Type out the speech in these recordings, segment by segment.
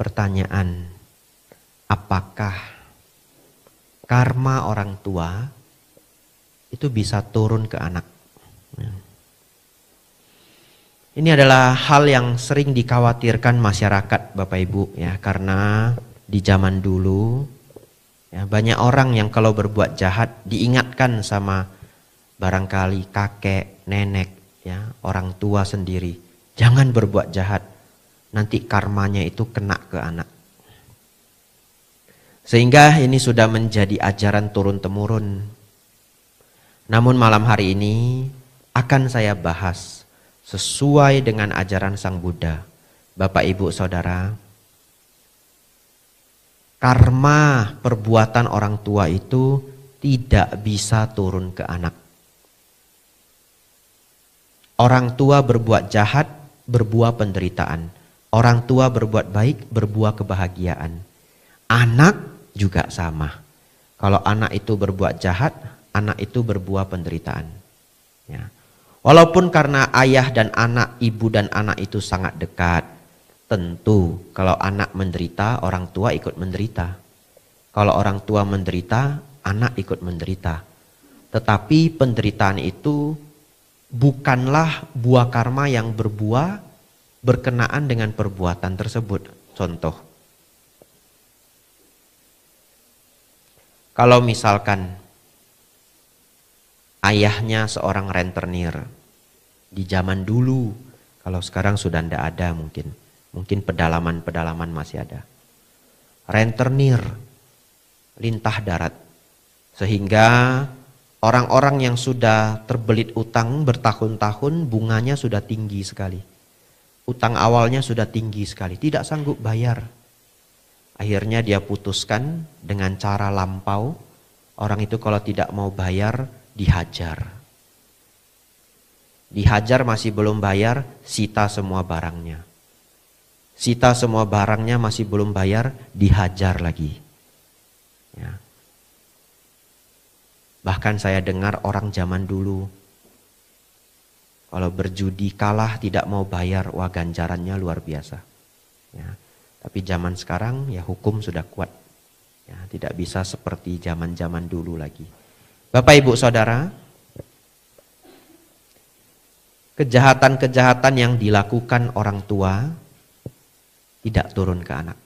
pertanyaan, apakah karma orang tua itu bisa turun ke anak? Ini adalah hal yang sering dikhawatirkan masyarakat Bapak Ibu ya, karena di zaman dulu ya, banyak orang yang kalau berbuat jahat diingatkan sama barangkali kakek, nenek ya, orang tua sendiri, jangan berbuat jahat, nanti karmanya itu kena ke anak. Sehingga ini sudah menjadi ajaran turun-temurun. Namun malam hari ini akan saya bahas sesuai dengan ajaran Sang Buddha. Bapak Ibu Saudara, karma perbuatan orang tua itu tidak bisa turun ke anak. Orang tua berbuat jahat, berbuah penderitaan. Orang tua berbuat baik, berbuah kebahagiaan. Anak juga sama. Kalau anak itu berbuat jahat, anak itu berbuah penderitaan. Ya. Walaupun karena ayah dan anak, ibu dan anak itu sangat dekat, tentu kalau anak menderita, orang tua ikut menderita. Kalau orang tua menderita, anak ikut menderita. Tetapi penderitaan itu bukanlah buah karma yang berbuah berkenaan dengan perbuatan tersebut. Contoh, kalau misalkan ayahnya seorang rentenir di zaman dulu, kalau sekarang sudah tidak ada mungkin pedalaman-pedalaman masih ada. Rentenir, lintah darat, sehingga orang-orang yang sudah terbelit utang bertahun-tahun bunganya sudah tinggi sekali. Utang awalnya sudah tinggi sekali, tidak sanggup bayar. Akhirnya dia putuskan dengan cara lampau, orang itu kalau tidak mau bayar dihajar. Dihajar masih belum bayar, sita semua barangnya. Sita semua barangnya masih belum bayar, dihajar lagi. Ya. Bahkan saya dengar orang zaman dulu, kalau berjudi kalah tidak mau bayar, wah ganjarannya luar biasa. Ya. Tapi zaman sekarang ya hukum sudah kuat. Ya, tidak bisa seperti zaman-zaman dulu lagi. Bapak Ibu Saudara, kejahatan-kejahatan yang dilakukan orang tua tidak turun ke anak.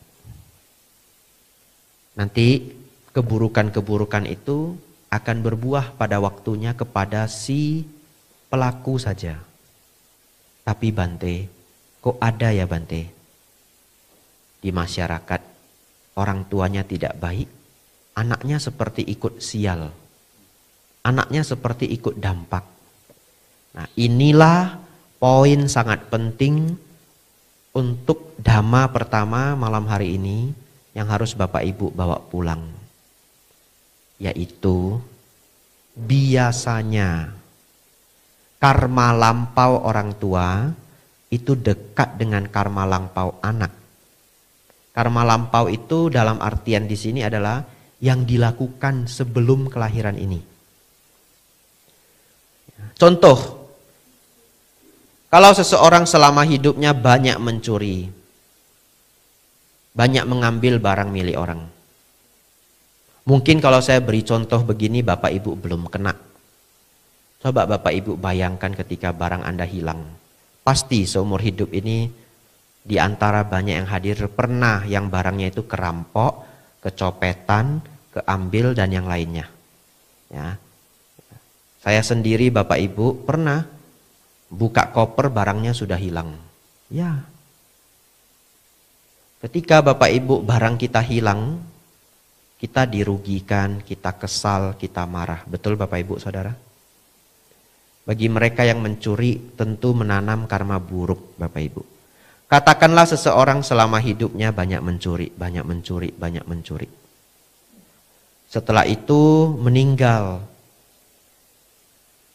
Nanti keburukan-keburukan itu akan berbuah pada waktunya kepada si pelaku saja. Tapi Bante, kok ada ya Bante? Di masyarakat orang tuanya tidak baik, anaknya seperti ikut sial. Anaknya seperti ikut dampak. Nah, inilah poin sangat penting untuk dhamma pertama malam hari ini yang harus Bapak Ibu bawa pulang. Yaitu biasanya karma lampau orang tua itu dekat dengan karma lampau anak. Karma lampau itu dalam artian di sini adalah yang dilakukan sebelum kelahiran ini. Contoh, kalau seseorang selama hidupnya banyak mencuri, banyak mengambil barang milik orang. Mungkin kalau saya beri contoh begini Bapak Ibu belum kena. Coba Bapak Ibu bayangkan ketika barang Anda hilang. Pasti seumur hidup ini di antara banyak yang hadir pernah yang barangnya itu kerampok, kecopetan, keambil dan yang lainnya. Ya. Saya sendiri Bapak Ibu pernah buka koper barangnya sudah hilang. Ya. Ketika Bapak Ibu barang kita hilang, kita dirugikan, kita kesal, kita marah. Betul Bapak Ibu Saudara? Bagi mereka yang mencuri tentu menanam karma buruk Bapak Ibu. Katakanlah seseorang selama hidupnya banyak mencuri, banyak mencuri, banyak mencuri. Setelah itu meninggal.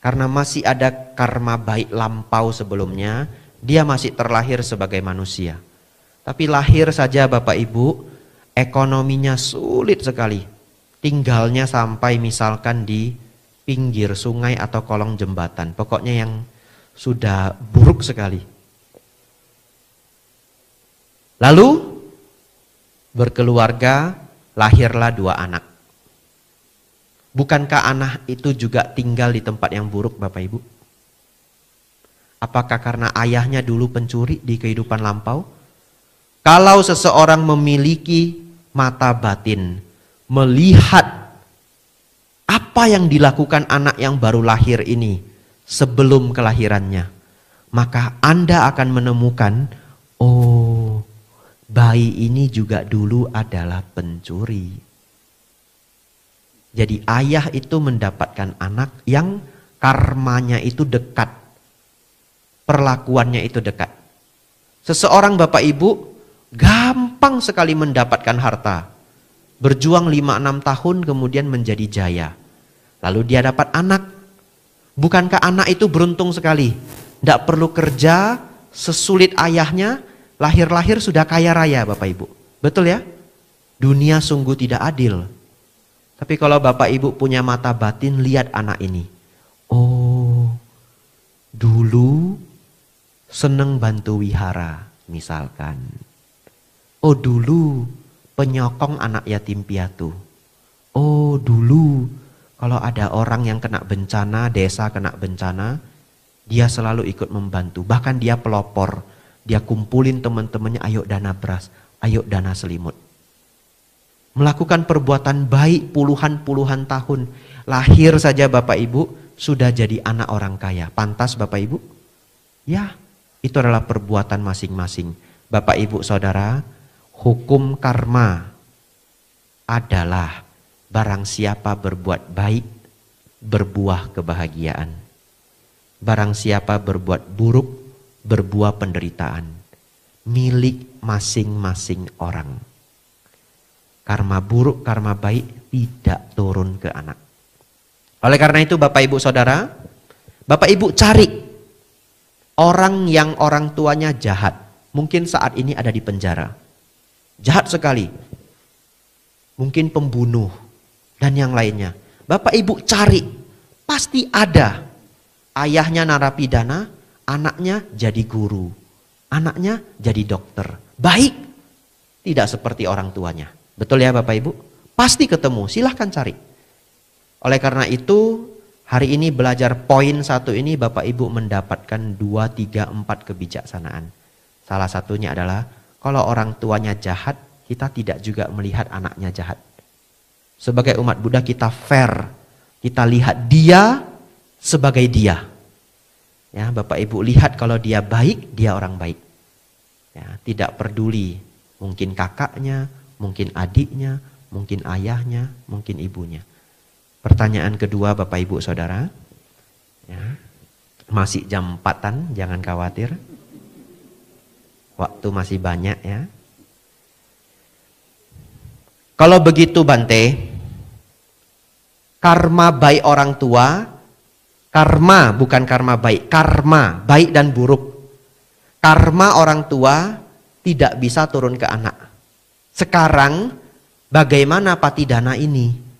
Karena masih ada karma baik lampau sebelumnya, dia masih terlahir sebagai manusia. Tapi lahir saja Bapak Ibu, ekonominya sulit sekali. Tinggalnya sampai misalkan di pinggir sungai atau kolong jembatan. Pokoknya yang sudah buruk sekali. Lalu berkeluarga, lahirlah 2 anak. Bukankah anak itu juga tinggal di tempat yang buruk, Bapak Ibu? Apakah karena ayahnya dulu pencuri di kehidupan lampau? Kalau seseorang memiliki mata batin, melihat apa yang dilakukan anak yang baru lahir ini sebelum kelahirannya, maka Anda akan menemukan, oh, bayi ini juga dulu adalah pencuri. Jadi ayah itu mendapatkan anak yang karmanya itu dekat, perlakuannya itu dekat. Seseorang Bapak Ibu gampang sekali mendapatkan harta, berjuang 5-6 tahun kemudian menjadi jaya. Lalu dia dapat anak. Bukankah anak itu beruntung sekali? Tidak perlu kerja, sesulit ayahnya, lahir-lahir sudah kaya raya Bapak Ibu. Betul ya? Dunia sungguh tidak adil. Tapi kalau Bapak Ibu punya mata batin, lihat anak ini. Oh, dulu seneng bantu wihara misalkan. Oh, dulu penyokong anak yatim piatu. Oh, dulu kalau ada orang yang kena bencana, desa kena bencana, dia selalu ikut membantu. Bahkan dia pelopor. Dia kumpulin teman-temannya, ayo dana beras, ayo dana selimut. Melakukan perbuatan baik puluhan-puluhan tahun. Lahir saja Bapak Ibu sudah jadi anak orang kaya. Pantas Bapak Ibu? Ya, itu adalah perbuatan masing-masing. Bapak Ibu Saudara, hukum karma adalah barang siapa berbuat baik, berbuah kebahagiaan. Barang siapa berbuat buruk, berbuah penderitaan. Milik masing-masing orang. Karma buruk, karma baik tidak turun ke anak. Oleh karena itu Bapak Ibu Saudara, Bapak Ibu cari orang yang orang tuanya jahat. Mungkin saat ini ada di penjara. Jahat sekali. Mungkin pembunuh dan yang lainnya. Bapak Ibu cari, pasti ada. Ayahnya narapidana, anaknya jadi guru. Anaknya jadi dokter. Baik, tidak seperti orang tuanya. Betul ya Bapak Ibu? Pasti ketemu, silahkan cari. Oleh karena itu, hari ini belajar poin 1 ini Bapak Ibu mendapatkan 2, 3, 4 kebijaksanaan. Salah satunya adalah, kalau orang tuanya jahat, kita tidak juga melihat anaknya jahat. Sebagai umat Buddha kita fair, kita lihat dia sebagai dia. Ya, Bapak Ibu lihat kalau dia baik, dia orang baik. Ya, tidak peduli, mungkin kakaknya, mungkin adiknya, mungkin ayahnya, mungkin ibunya. Pertanyaan kedua Bapak Ibu Saudara. Ya, masih jam 4-an, jangan khawatir. Waktu masih banyak ya. Kalau begitu Bante, karma baik orang tua, karma bukan karma baik, karma baik dan buruk. Karma orang tua tidak bisa turun ke anak. Sekarang bagaimana patidana ini?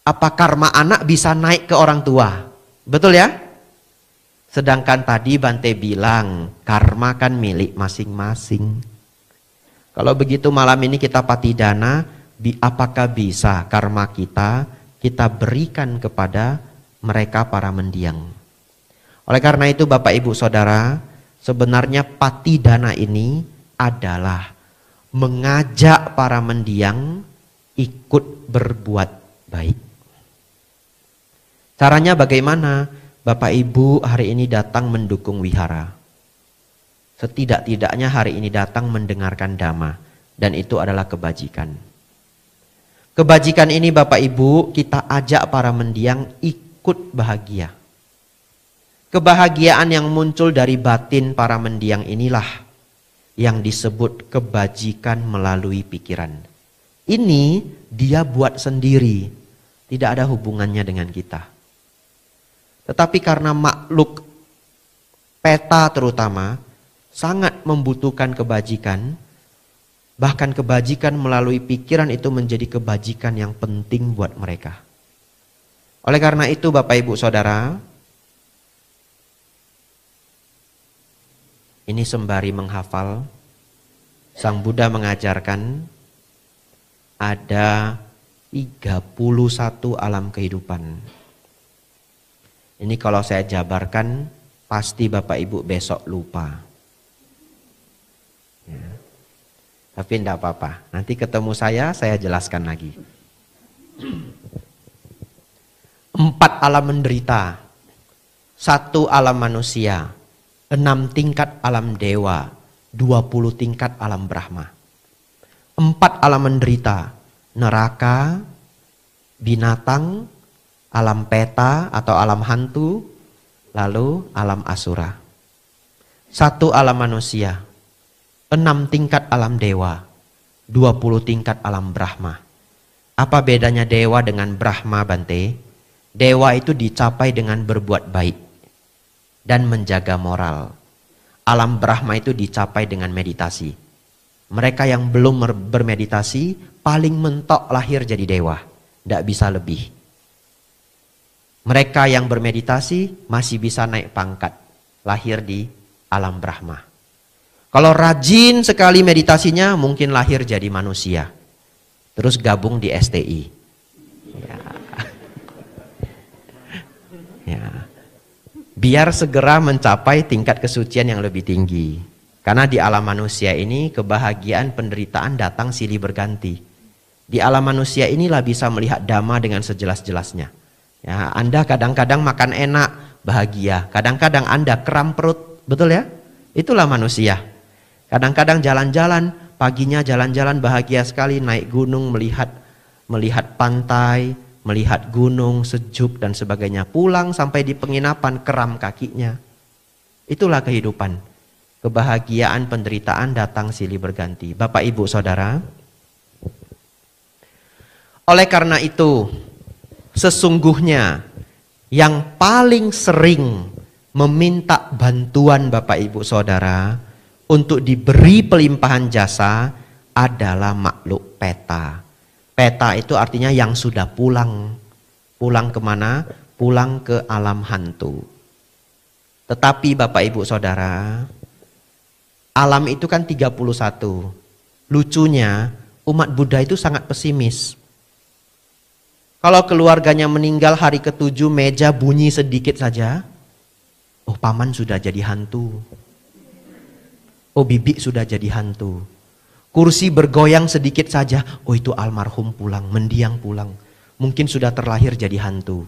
Apa karma anak bisa naik ke orang tua? Betul ya? Sedangkan tadi Bante bilang karma kan milik masing-masing. Kalau begitu malam ini kita patidana, apakah bisa karma kita berikan kepada mereka para mendiang? Oleh karena itu Bapak Ibu Saudara, sebenarnya patidana ini adalah mengajak para mendiang ikut berbuat baik. Caranya bagaimana? Bapak Ibu hari ini datang mendukung wihara. Setidak-tidaknya hari ini datang mendengarkan dhamma. Dan itu adalah kebajikan. Kebajikan ini Bapak Ibu kita ajak para mendiang ikut bahagia. Kebahagiaan yang muncul dari batin para mendiang inilah yang disebut kebajikan melalui pikiran. Ini dia buat sendiri, tidak ada hubungannya dengan kita. Tetapi karena makhluk peta terutama sangat membutuhkan kebajikan, bahkan kebajikan melalui pikiran itu menjadi kebajikan yang penting buat mereka. Oleh karena itu Bapak Ibu Saudara, ini sembari menghafal, Sang Buddha mengajarkan ada 31 alam kehidupan. Ini kalau saya jabarkan pasti Bapak Ibu besok lupa. Ya. Tapi tidak apa-apa, nanti ketemu saya jelaskan lagi. 4 alam menderita, 1 alam manusia, 6 tingkat alam dewa, 20 tingkat alam Brahma. 4 alam menderita, neraka, binatang, alam peta atau alam hantu, lalu alam asura. 1 alam manusia, 6 tingkat alam dewa, 20 tingkat alam Brahma. Apa bedanya dewa dengan Brahma, Bante? Dewa itu dicapai dengan berbuat baik dan menjaga moral. Alam Brahma itu dicapai dengan meditasi. Mereka yang belum bermeditasi paling mentok lahir jadi dewa, tidak bisa lebih. Mereka yang bermeditasi masih bisa naik pangkat, lahir di alam Brahma. Kalau rajin sekali meditasinya mungkin lahir jadi manusia, terus gabung di STI. Ya. Biar segera mencapai tingkat kesucian yang lebih tinggi. Karena di alam manusia ini kebahagiaan penderitaan datang silih berganti. Di alam manusia inilah bisa melihat dhamma dengan sejelas-jelasnya. Ya, Anda kadang-kadang makan enak, bahagia. Kadang-kadang Anda kram perut, betul ya? Itulah manusia. Kadang-kadang jalan-jalan, paginya jalan-jalan bahagia sekali, naik gunung, melihat pantai, melihat gunung, sejuk dan sebagainya. Pulang sampai di penginapan, kram kakinya. Itulah kehidupan. Kebahagiaan, penderitaan datang silih berganti. Bapak, Ibu, Saudara. Oleh karena itu, sesungguhnya yang paling sering meminta bantuan Bapak, Ibu, Saudara untuk diberi pelimpahan jasa adalah makhluk peta. Peta itu artinya yang sudah pulang. Pulang kemana? Pulang ke alam hantu. Tetapi Bapak, Ibu, Saudara, alam itu kan 31. Lucunya umat Buddha itu sangat pesimis. Kalau keluarganya meninggal hari ke-7 meja bunyi sedikit saja, oh paman sudah jadi hantu. Oh bibi sudah jadi hantu. Kursi bergoyang sedikit saja, oh itu almarhum pulang, mendiang pulang. Mungkin sudah terlahir jadi hantu.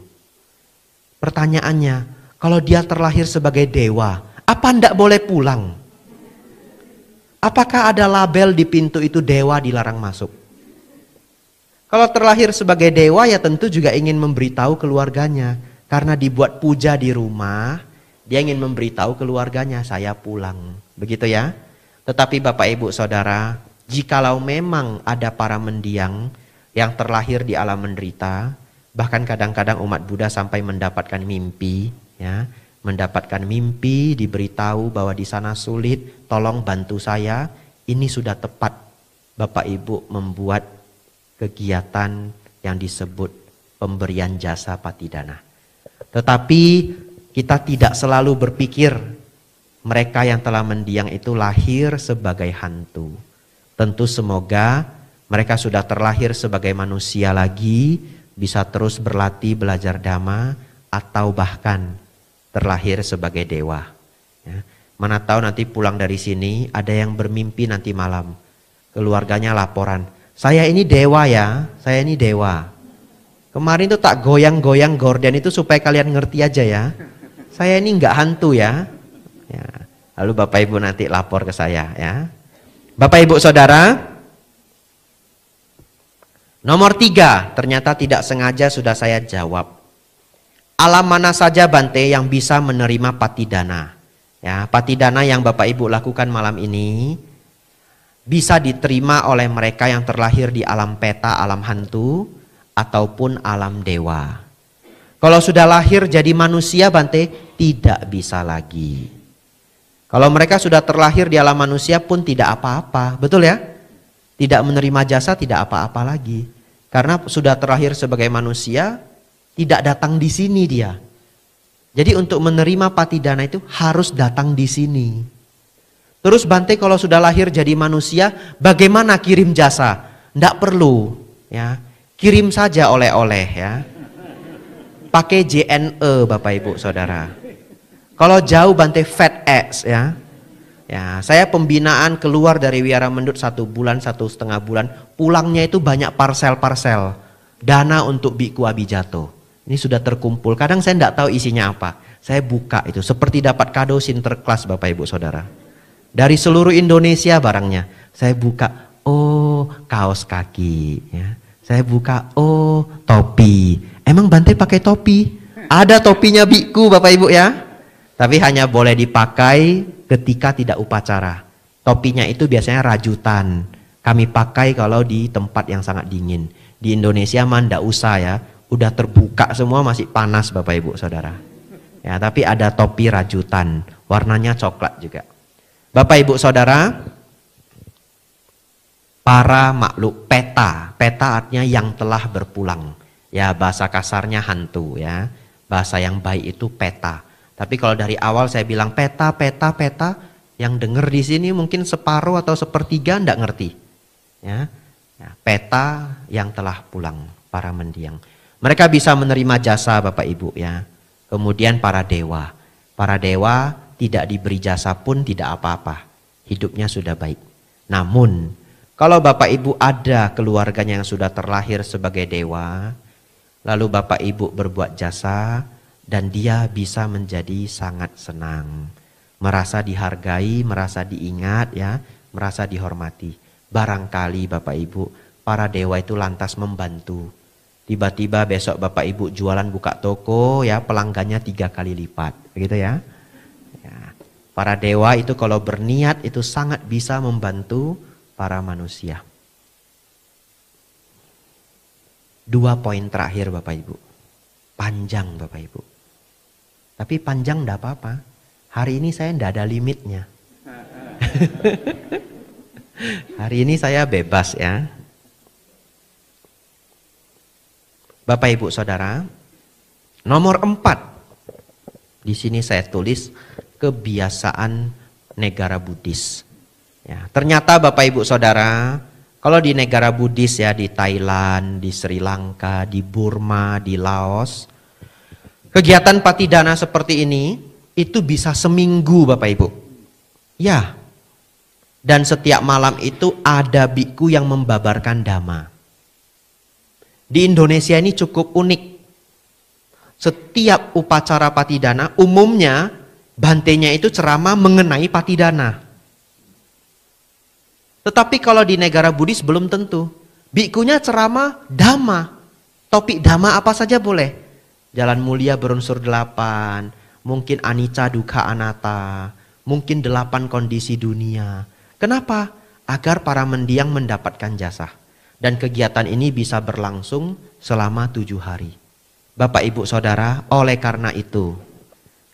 Pertanyaannya, kalau dia terlahir sebagai dewa, apa ndak boleh pulang? Apakah ada label di pintu itu dewa dilarang masuk? Kalau terlahir sebagai dewa ya tentu juga ingin memberitahu keluarganya. Karena dibuat puja di rumah, dia ingin memberitahu keluarganya, saya pulang. Begitu ya. Tetapi Bapak, Ibu, Saudara, jikalau memang ada para mendiang yang terlahir di alam menderita, bahkan kadang-kadang umat Buddha sampai mendapatkan mimpi, ya, mendapatkan mimpi, diberitahu bahwa di sana sulit, tolong bantu saya. Ini sudah tepat Bapak Ibu membuat kegiatan yang disebut pemberian jasa patidana. Tetapi kita tidak selalu berpikir mereka yang telah mendiang itu lahir sebagai hantu. Tentu semoga mereka sudah terlahir sebagai manusia lagi, bisa terus berlatih belajar dhamma, atau bahkan terlahir sebagai dewa. Ya. Mana tahu nanti pulang dari sini ada yang bermimpi nanti malam. Keluarganya laporan, saya ini dewa ya, saya ini dewa. Kemarin tuh tak goyang-goyang gorden itu supaya kalian ngerti aja ya. Saya ini enggak hantu ya. Ya. Lalu Bapak Ibu nanti lapor ke saya ya. Bapak Ibu Saudara, nomor 3 ternyata tidak sengaja sudah saya jawab. Alam mana saja Bante yang bisa menerima patidana? Ya, patidana yang Bapak Ibu lakukan malam ini bisa diterima oleh mereka yang terlahir di alam peta, alam hantu, ataupun alam dewa. Kalau sudah lahir jadi manusia Bante, tidak bisa lagi. Kalau mereka sudah terlahir di alam manusia pun tidak apa-apa, betul ya? Tidak menerima jasa, tidak apa-apa lagi. Karena sudah terlahir sebagai manusia, tidak datang di sini dia. Jadi untuk menerima patidana itu harus datang di sini. Terus Bante kalau sudah lahir jadi manusia, bagaimana kirim jasa? Ndak perlu, ya. Kirim saja oleh-oleh, ya. Pakai JNE Bapak Ibu Saudara. Kalau jauh Bante FedEx, ya. Ya, saya pembinaan keluar dari Wiara Mendut 1 bulan, 1,5 bulan, pulangnya itu banyak parsel-parsel dana untuk Biku Abijato. Ini sudah terkumpul. Kadang saya tidak tahu isinya apa. Saya buka itu seperti dapat kado Sinterklas Bapak Ibu Saudara. Dari seluruh Indonesia barangnya. Saya buka, oh kaos kaki, ya. Saya buka, oh topi. Emang Bante pakai topi? Ada topinya Biku Bapak Ibu, ya. Tapi hanya boleh dipakai ketika tidak upacara. Topinya itu biasanya rajutan. Kami pakai kalau di tempat yang sangat dingin. Di Indonesia mah ndak usah, ya. Udah terbuka semua masih panas Bapak Ibu Saudara. Ya, tapi ada topi rajutan. Warnanya coklat juga. Bapak Ibu Saudara, para makhluk peta. Peta artinya yang telah berpulang. Ya, bahasa kasarnya hantu, ya. Bahasa yang baik itu peta. Tapi kalau dari awal saya bilang peta, yang dengar di sini mungkin separuh atau sepertiga ndak ngerti. Ya. Ya, peta yang telah pulang, para mendiang. Mereka bisa menerima jasa Bapak Ibu, ya. Kemudian para dewa. Para dewa tidak diberi jasa pun tidak apa-apa. Hidupnya sudah baik. Namun kalau Bapak Ibu ada keluarganya yang sudah terlahir sebagai dewa, lalu Bapak Ibu berbuat jasa, dan dia bisa menjadi sangat senang. Merasa dihargai, merasa diingat, ya, merasa dihormati. Barangkali Bapak Ibu, para dewa itu lantas membantu. Tiba-tiba besok Bapak Ibu jualan buka toko, ya, pelanggannya 3 kali lipat. Begitu, ya. Ya. Para dewa itu kalau berniat itu sangat bisa membantu para manusia. 2 poin terakhir Bapak Ibu. Panjang Bapak Ibu. Tapi panjang enggak apa-apa. Hari ini saya enggak ada limitnya. Hari ini saya bebas, ya. Bapak Ibu Saudara, nomor 4. Di sini saya tulis kebiasaan negara Buddhis. Ya, ternyata Bapak Ibu Saudara, kalau di negara Buddhis, ya, di Thailand, di Sri Lanka, di Burma, di Laos, kegiatan patidana seperti ini itu bisa seminggu Bapak Ibu. Ya. Dan setiap malam itu ada biku yang membabarkan dhamma. Di Indonesia ini cukup unik. Setiap upacara patidana umumnya bantenya itu ceramah mengenai patidana. Tetapi kalau di negara Buddhis belum tentu. Bikunya ceramah dhamma. Topik dhamma apa saja boleh. Jalan mulia berunsur 8. Mungkin anicca dukkha anatta. Mungkin 8 kondisi dunia. Kenapa? Agar para mendiang mendapatkan jasa. Dan kegiatan ini bisa berlangsung selama 7 hari. Bapak Ibu Saudara, oleh karena itu,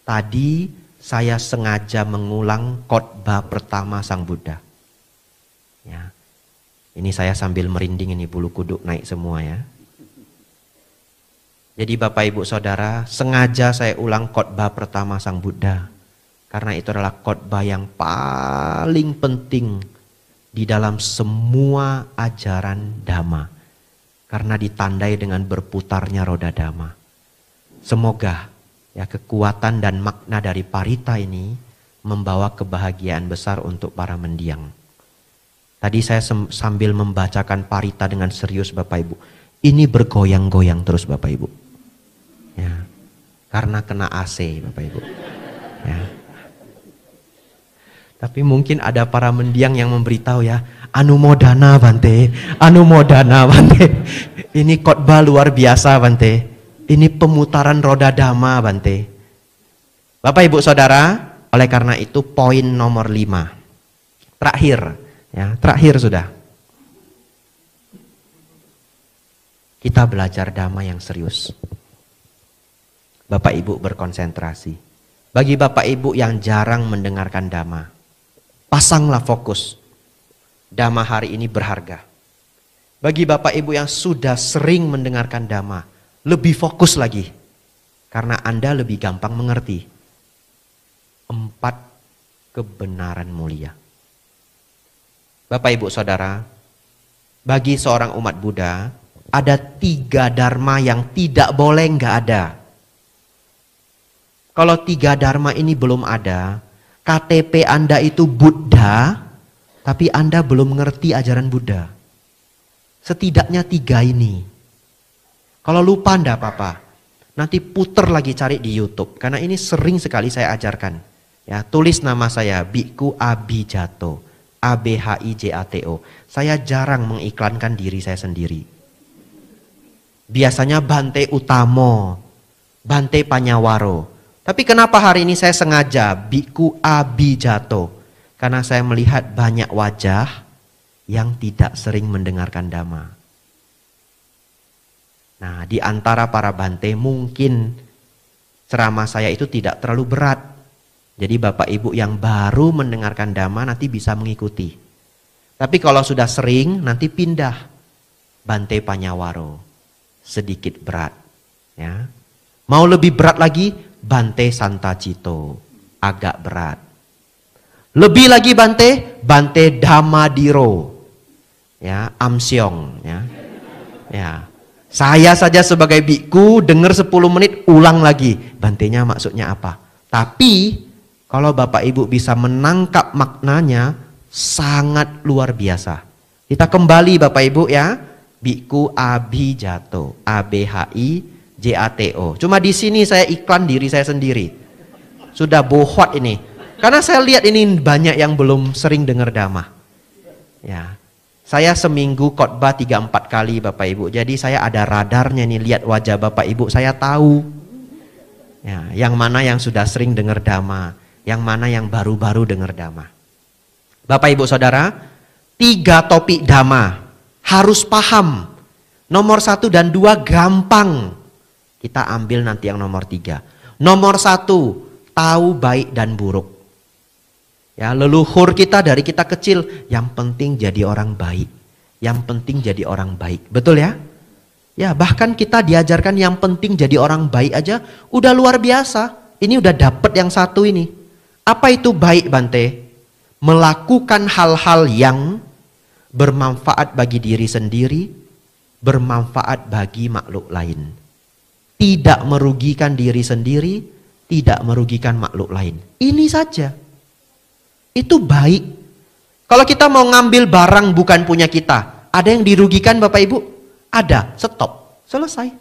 tadi saya sengaja mengulang khotbah pertama Sang Buddha. Ya. Ini saya sambil merinding, ini bulu kuduk naik semua, ya. Jadi Bapak Ibu Saudara, sengaja saya ulang khotbah pertama Sang Buddha. Karena itu adalah khotbah yang paling penting di dalam semua ajaran Dhamma. Karena ditandai dengan berputarnya roda Dhamma. Semoga, ya, kekuatan dan makna dari parita ini membawa kebahagiaan besar untuk para mendiang. Tadi saya sambil membacakan parita dengan serius Bapak Ibu. Ini bergoyang-goyang terus Bapak Ibu. Ya, karena kena AC Bapak Ibu. Ya. Tapi mungkin ada para mendiang yang memberitahu, ya, anumodana Bante, anumodana Bante. Ini khotbah luar biasa Bante. Ini pemutaran roda Dhamma Bante. Bapak Ibu Saudara, oleh karena itu poin nomor 5. Terakhir, ya, terakhir sudah. Kita belajar Dhamma yang serius. Bapak Ibu berkonsentrasi. Bagi Bapak Ibu yang jarang mendengarkan Dhamma, pasanglah fokus. Dhamma hari ini berharga. Bagi Bapak Ibu yang sudah sering mendengarkan Dhamma, lebih fokus lagi. Karena Anda lebih gampang mengerti. 4 kebenaran mulia. Bapak Ibu Saudara, Bagi seorang umat Buddha, ada 3 dharma yang tidak boleh nggak ada. Kalau 3 dharma ini belum ada, KTP Anda itu Buddha, tapi Anda belum mengerti ajaran Buddha. Setidaknya 3 ini. Kalau lupa enggak apa-apa. Nanti puter lagi cari di YouTube. Karena ini sering sekali saya ajarkan. Ya, tulis nama saya, Bhikkhu Abhijato. ABHIJATO. Saya jarang mengiklankan diri saya sendiri. Biasanya Bante Utamo, Bante Panyawaro. Tapi kenapa hari ini saya sengaja Bhikkhu Abhijato? Karena saya melihat banyak wajah yang tidak sering mendengarkan Dhamma. Nah, di antara para Bante mungkin ceramah saya itu tidak terlalu berat. Jadi Bapak Ibu yang baru mendengarkan Dhamma nanti bisa mengikuti. Tapi kalau sudah sering nanti pindah. Bante Panyawaro. Sedikit berat. Ya. Mau lebih berat lagi Bante Santacito. Agak berat. Lebih lagi Bante Dhammadiro. Ya, Amsyong. Ya. Ya. Saya saja sebagai bikku dengar 10 menit ulang lagi. Bantenya maksudnya apa? Tapi kalau Bapak Ibu bisa menangkap maknanya sangat luar biasa. Kita kembali Bapak Ibu ya. Bhikkhu Abhijato. ABHIJATO. Cuma di sini saya iklan diri saya sendiri. Sudah bohot ini. Karena saya lihat ini banyak yang belum sering dengar Dhamma. Ya. Saya seminggu khotbah 3-4 kali Bapak Ibu. Jadi saya ada radarnya nih, lihat wajah Bapak Ibu, saya tahu. Ya, yang mana yang sudah sering dengar Dhamma, yang mana yang baru-baru dengar Dhamma. Bapak Ibu Saudara, 3 topik Dhamma harus paham. Nomor 1 dan 2 gampang. Kita ambil nanti yang nomor 3. Nomor 1, tahu baik dan buruk. Ya, leluhur kita dari kita kecil, yang penting jadi orang baik. Yang penting jadi orang baik. Betul ya? Ya, bahkan kita diajarkan yang penting jadi orang baik aja udah luar biasa. Ini udah dapet yang 1 ini. Apa itu baik Bante? Melakukan hal-hal yang bermanfaat bagi diri sendiri, bermanfaat bagi makhluk lain. Tidak merugikan diri sendiri, tidak merugikan makhluk lain. Ini saja. Itu baik. Kalau kita mau ngambil barang bukan punya kita, ada yang dirugikan Bapak Ibu? Ada, stop, selesai.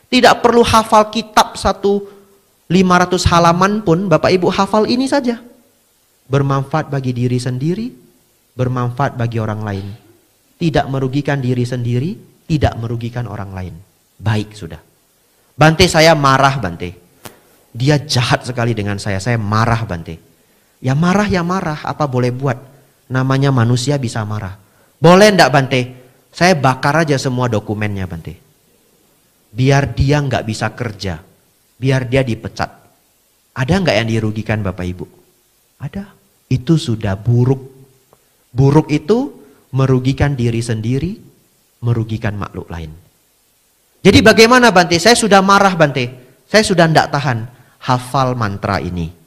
Tidak perlu hafal kitab 500 halaman pun Bapak Ibu hafal ini saja. Bermanfaat bagi diri sendiri, bermanfaat bagi orang lain. Tidak merugikan diri sendiri, tidak merugikan orang lain. Baik sudah. Bante, saya marah Bante. Dia jahat sekali dengan saya marah Bante. Ya marah, apa boleh buat? Namanya manusia bisa marah. Boleh enggak Bante? Saya bakar aja semua dokumennya Bante. Biar dia nggak bisa kerja. Biar dia dipecat. Ada nggak yang dirugikan Bapak Ibu? Ada. Itu sudah buruk. Buruk itu merugikan diri sendiri, merugikan makhluk lain. Jadi bagaimana Bante? Saya sudah marah Bante. Saya sudah tidak tahan. Hafal mantra ini.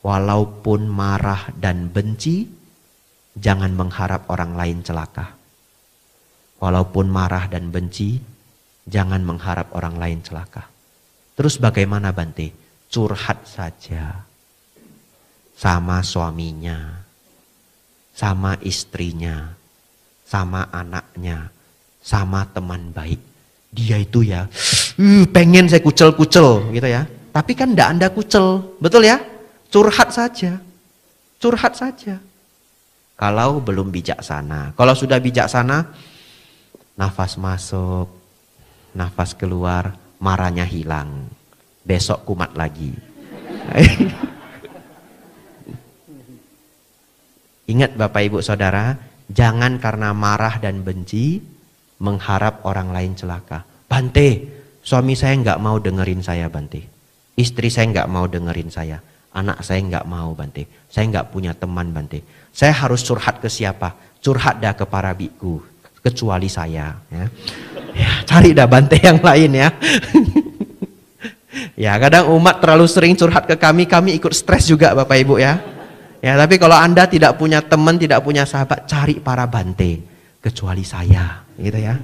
Walaupun marah dan benci, jangan mengharap orang lain celaka. Walaupun marah dan benci, jangan mengharap orang lain celaka. Terus bagaimana Bante? Curhat saja. Sama suaminya, sama istrinya, sama anaknya, sama teman baik. Dia itu ya, pengen saya kucel-kucel gitu ya. Tapi kan enggak Anda kucel, betul ya? Curhat saja, curhat saja. Kalau belum bijaksana, kalau sudah bijaksana, nafas masuk, nafas keluar, marahnya hilang. Besok kumat lagi. Ingat Bapak Ibu Saudara, jangan karena marah dan benci mengharap orang lain celaka. Bante, suami saya nggak mau dengerin saya Bante. Istri saya nggak mau dengerin saya. Anak saya nggak mau Bante. Saya nggak punya teman Bante. Saya harus curhat ke siapa? Curhat dah ke para biku, kecuali saya. Ya, cari dah Bante yang lain ya. Ya kadang umat terlalu sering curhat ke kami ikut stres juga Bapak Ibu ya. Ya, tapi kalau Anda tidak punya teman, tidak punya sahabat, cari para Bante. kecuali saya, gitu ya.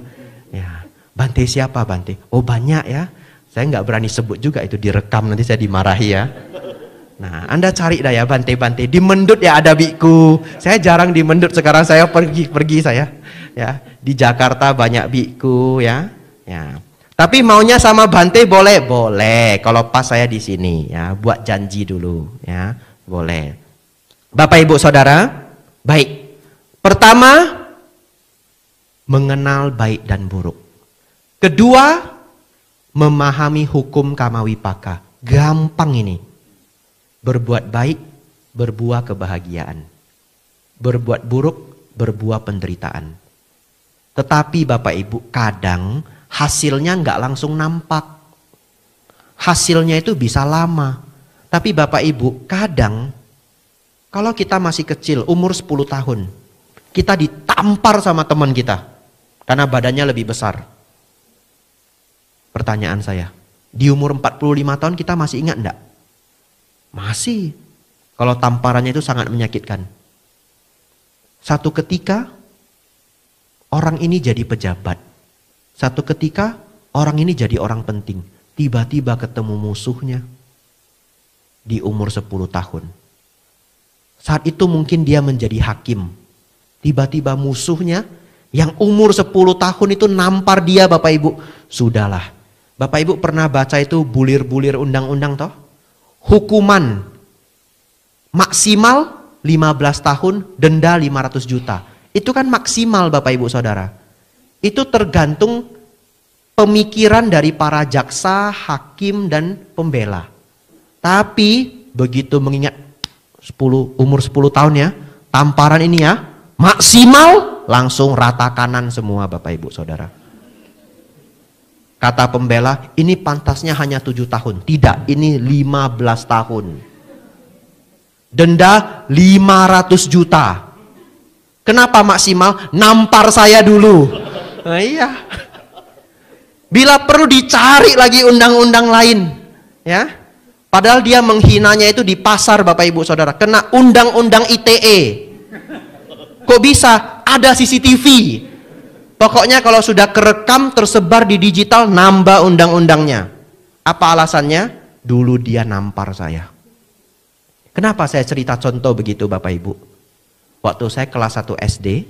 Ya, Bante siapa Bante? Oh banyak ya. Saya nggak berani sebut juga, itu direkam nanti saya dimarahi ya. Nah, Anda cari dah ya Bante-Bante. Di Mendut ya ada biku. Saya jarang di Mendut, sekarang saya pergi saya. Ya, di Jakarta banyak biku ya. Ya. Tapi maunya sama Bante boleh? Boleh. Kalau pas saya di sini ya, buat janji dulu ya. Boleh. Bapak Ibu Saudara, baik. Pertama, mengenal baik dan buruk. Kedua, memahami hukum Kamawipaka. Gampang ini. Berbuat baik, berbuah kebahagiaan. Berbuat buruk, berbuah penderitaan. Tetapi Bapak Ibu, kadang hasilnya nggak langsung nampak. Hasilnya itu bisa lama. Tapi Bapak Ibu, kadang kalau kita masih kecil, umur 10 tahun, kita ditampar sama teman kita karena badannya lebih besar. Pertanyaan saya, di umur 45 tahun kita masih ingat enggak? Masih. Kalau tamparannya itu sangat menyakitkan. Satu ketika orang ini jadi pejabat. Satu ketika orang ini jadi orang penting. Tiba-tiba ketemu musuhnya di umur 10 tahun. Saat itu mungkin dia menjadi hakim. Tiba-tiba musuhnya yang umur 10 tahun itu nampar dia, Bapak Ibu. Sudahlah. Bapak Ibu pernah baca itu bulir-bulir undang-undang toh? Hukuman maksimal 15 tahun, denda 500 juta. Itu kan maksimal Bapak Ibu Saudara. Itu tergantung pemikiran dari para jaksa, hakim, dan pembela. Tapi begitu mengingat umur 10 tahun ya, tamparan ini ya, maksimal langsung rata kanan semua Bapak Ibu Saudara. Kata pembela, ini pantasnya hanya 7 tahun. Tidak, ini 15 tahun. Denda 500 juta. Kenapa maksimal? Nampar saya dulu. Nah, iya. Bila perlu dicari lagi undang-undang lain. Ya. Padahal dia menghinanya itu di pasar Bapak Ibu Saudara. Kena undang-undang ITE. Kok bisa? Ada CCTV. Pokoknya kalau sudah kerekam tersebar di digital, nambah undang-undangnya. Apa alasannya? Dulu dia nampar saya. Kenapa saya cerita contoh begitu Bapak Ibu? Waktu saya kelas 1 SD,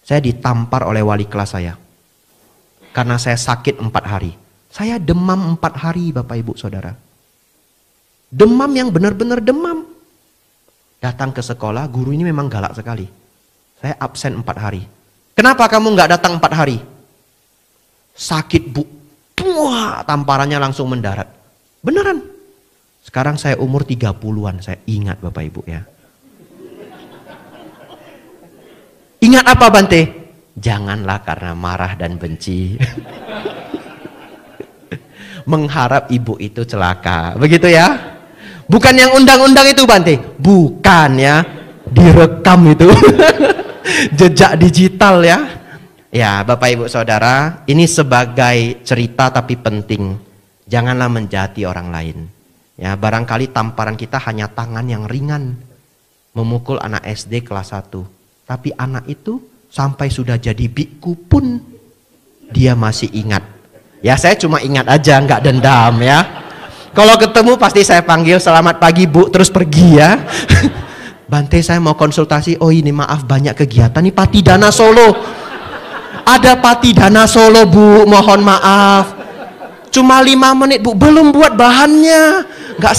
saya ditampar oleh wali kelas saya. Karena saya sakit 4 hari. Saya demam 4 hari Bapak Ibu Saudara. Demam yang benar-benar demam. Datang ke sekolah, guru ini memang galak sekali. Saya absen 4 hari. Kenapa kamu nggak datang 4 hari? Sakit Bu. Wah, tamparannya langsung mendarat. Beneran. Sekarang saya umur 30-an, saya ingat Bapak Ibu ya. Ingat apa Bante? Janganlah karena marah dan benci. Mengharap ibu itu celaka. Begitu ya. Bukan yang undang-undang itu Bante. Bukan ya. Direkam itu. Jejak digital ya. Ya Bapak Ibu Saudara, ini sebagai cerita tapi penting. Janganlah menjahati orang lain. Ya, barangkali tamparan kita hanya tangan yang ringan. Memukul anak SD kelas 1. Tapi anak itu sampai sudah jadi biku pun dia masih ingat. Ya saya cuma ingat aja, nggak dendam ya. Kalau ketemu pasti saya panggil, selamat pagi Bu, terus pergi ya. Bante saya mau konsultasi, oh ini maaf banyak kegiatan nih Patidana Solo. Ada Patidana Solo Bu, mohon maaf. Cuma 5 menit Bu, belum buat bahannya. Nggak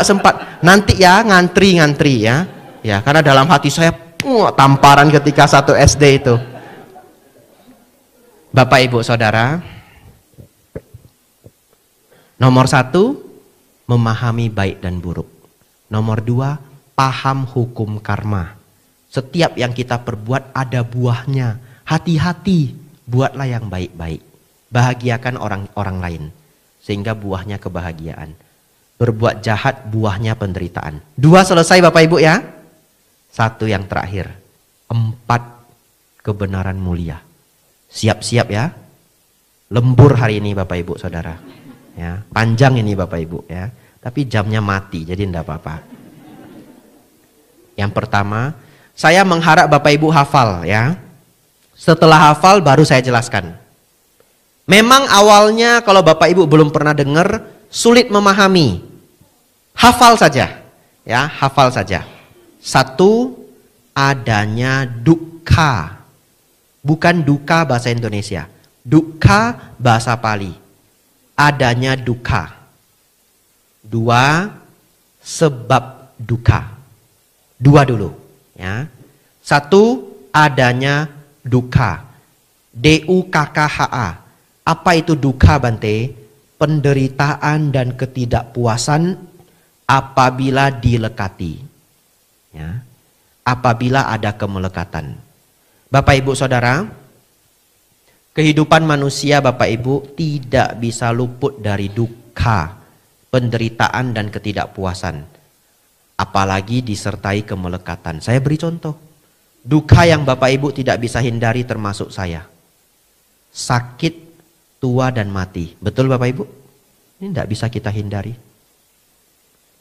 sempat. Nanti ya ngantri ya. Ya karena dalam hati saya tamparan ketika 1 SD itu. Bapak Ibu Saudara, nomor 1, memahami baik dan buruk. Nomor 2, paham hukum karma. Setiap yang kita perbuat ada buahnya. Hati-hati, buatlah yang baik-baik. Bahagiakan orang lain, sehingga buahnya kebahagiaan. Berbuat jahat, buahnya penderitaan. 2 selesai Bapak Ibu ya. 1 yang terakhir, 4 kebenaran mulia. Siap-siap ya. Lembur hari ini Bapak Ibu Saudara. Ya, panjang ini Bapak Ibu ya. Tapi jamnya mati, jadi enggak apa-apa. Yang pertama, saya mengharap Bapak Ibu hafal ya. Setelah hafal baru saya jelaskan. Memang awalnya kalau Bapak Ibu belum pernah dengar, sulit memahami. Hafal saja. Ya, hafal saja. Satu, adanya dukkha. Bukan duka bahasa Indonesia. Dukkha bahasa Pali. Adanya dukkha. Dua, sebab dukkha. Dua dulu. Ya. Satu, adanya dukkha. D-U-K-K-H-A. Apa itu dukkha, Bante? Penderitaan dan ketidakpuasan apabila dilekati. Ya. Apabila ada kemelekatan. Bapak Ibu Saudara, kehidupan manusia Bapak Ibu tidak bisa luput dari dukkha, penderitaan dan ketidakpuasan. Apalagi disertai kemelekatan. Saya beri contoh. Dukkha yang Bapak Ibu tidak bisa hindari termasuk saya. Sakit, tua dan mati. Betul Bapak Ibu? Ini tidak bisa kita hindari.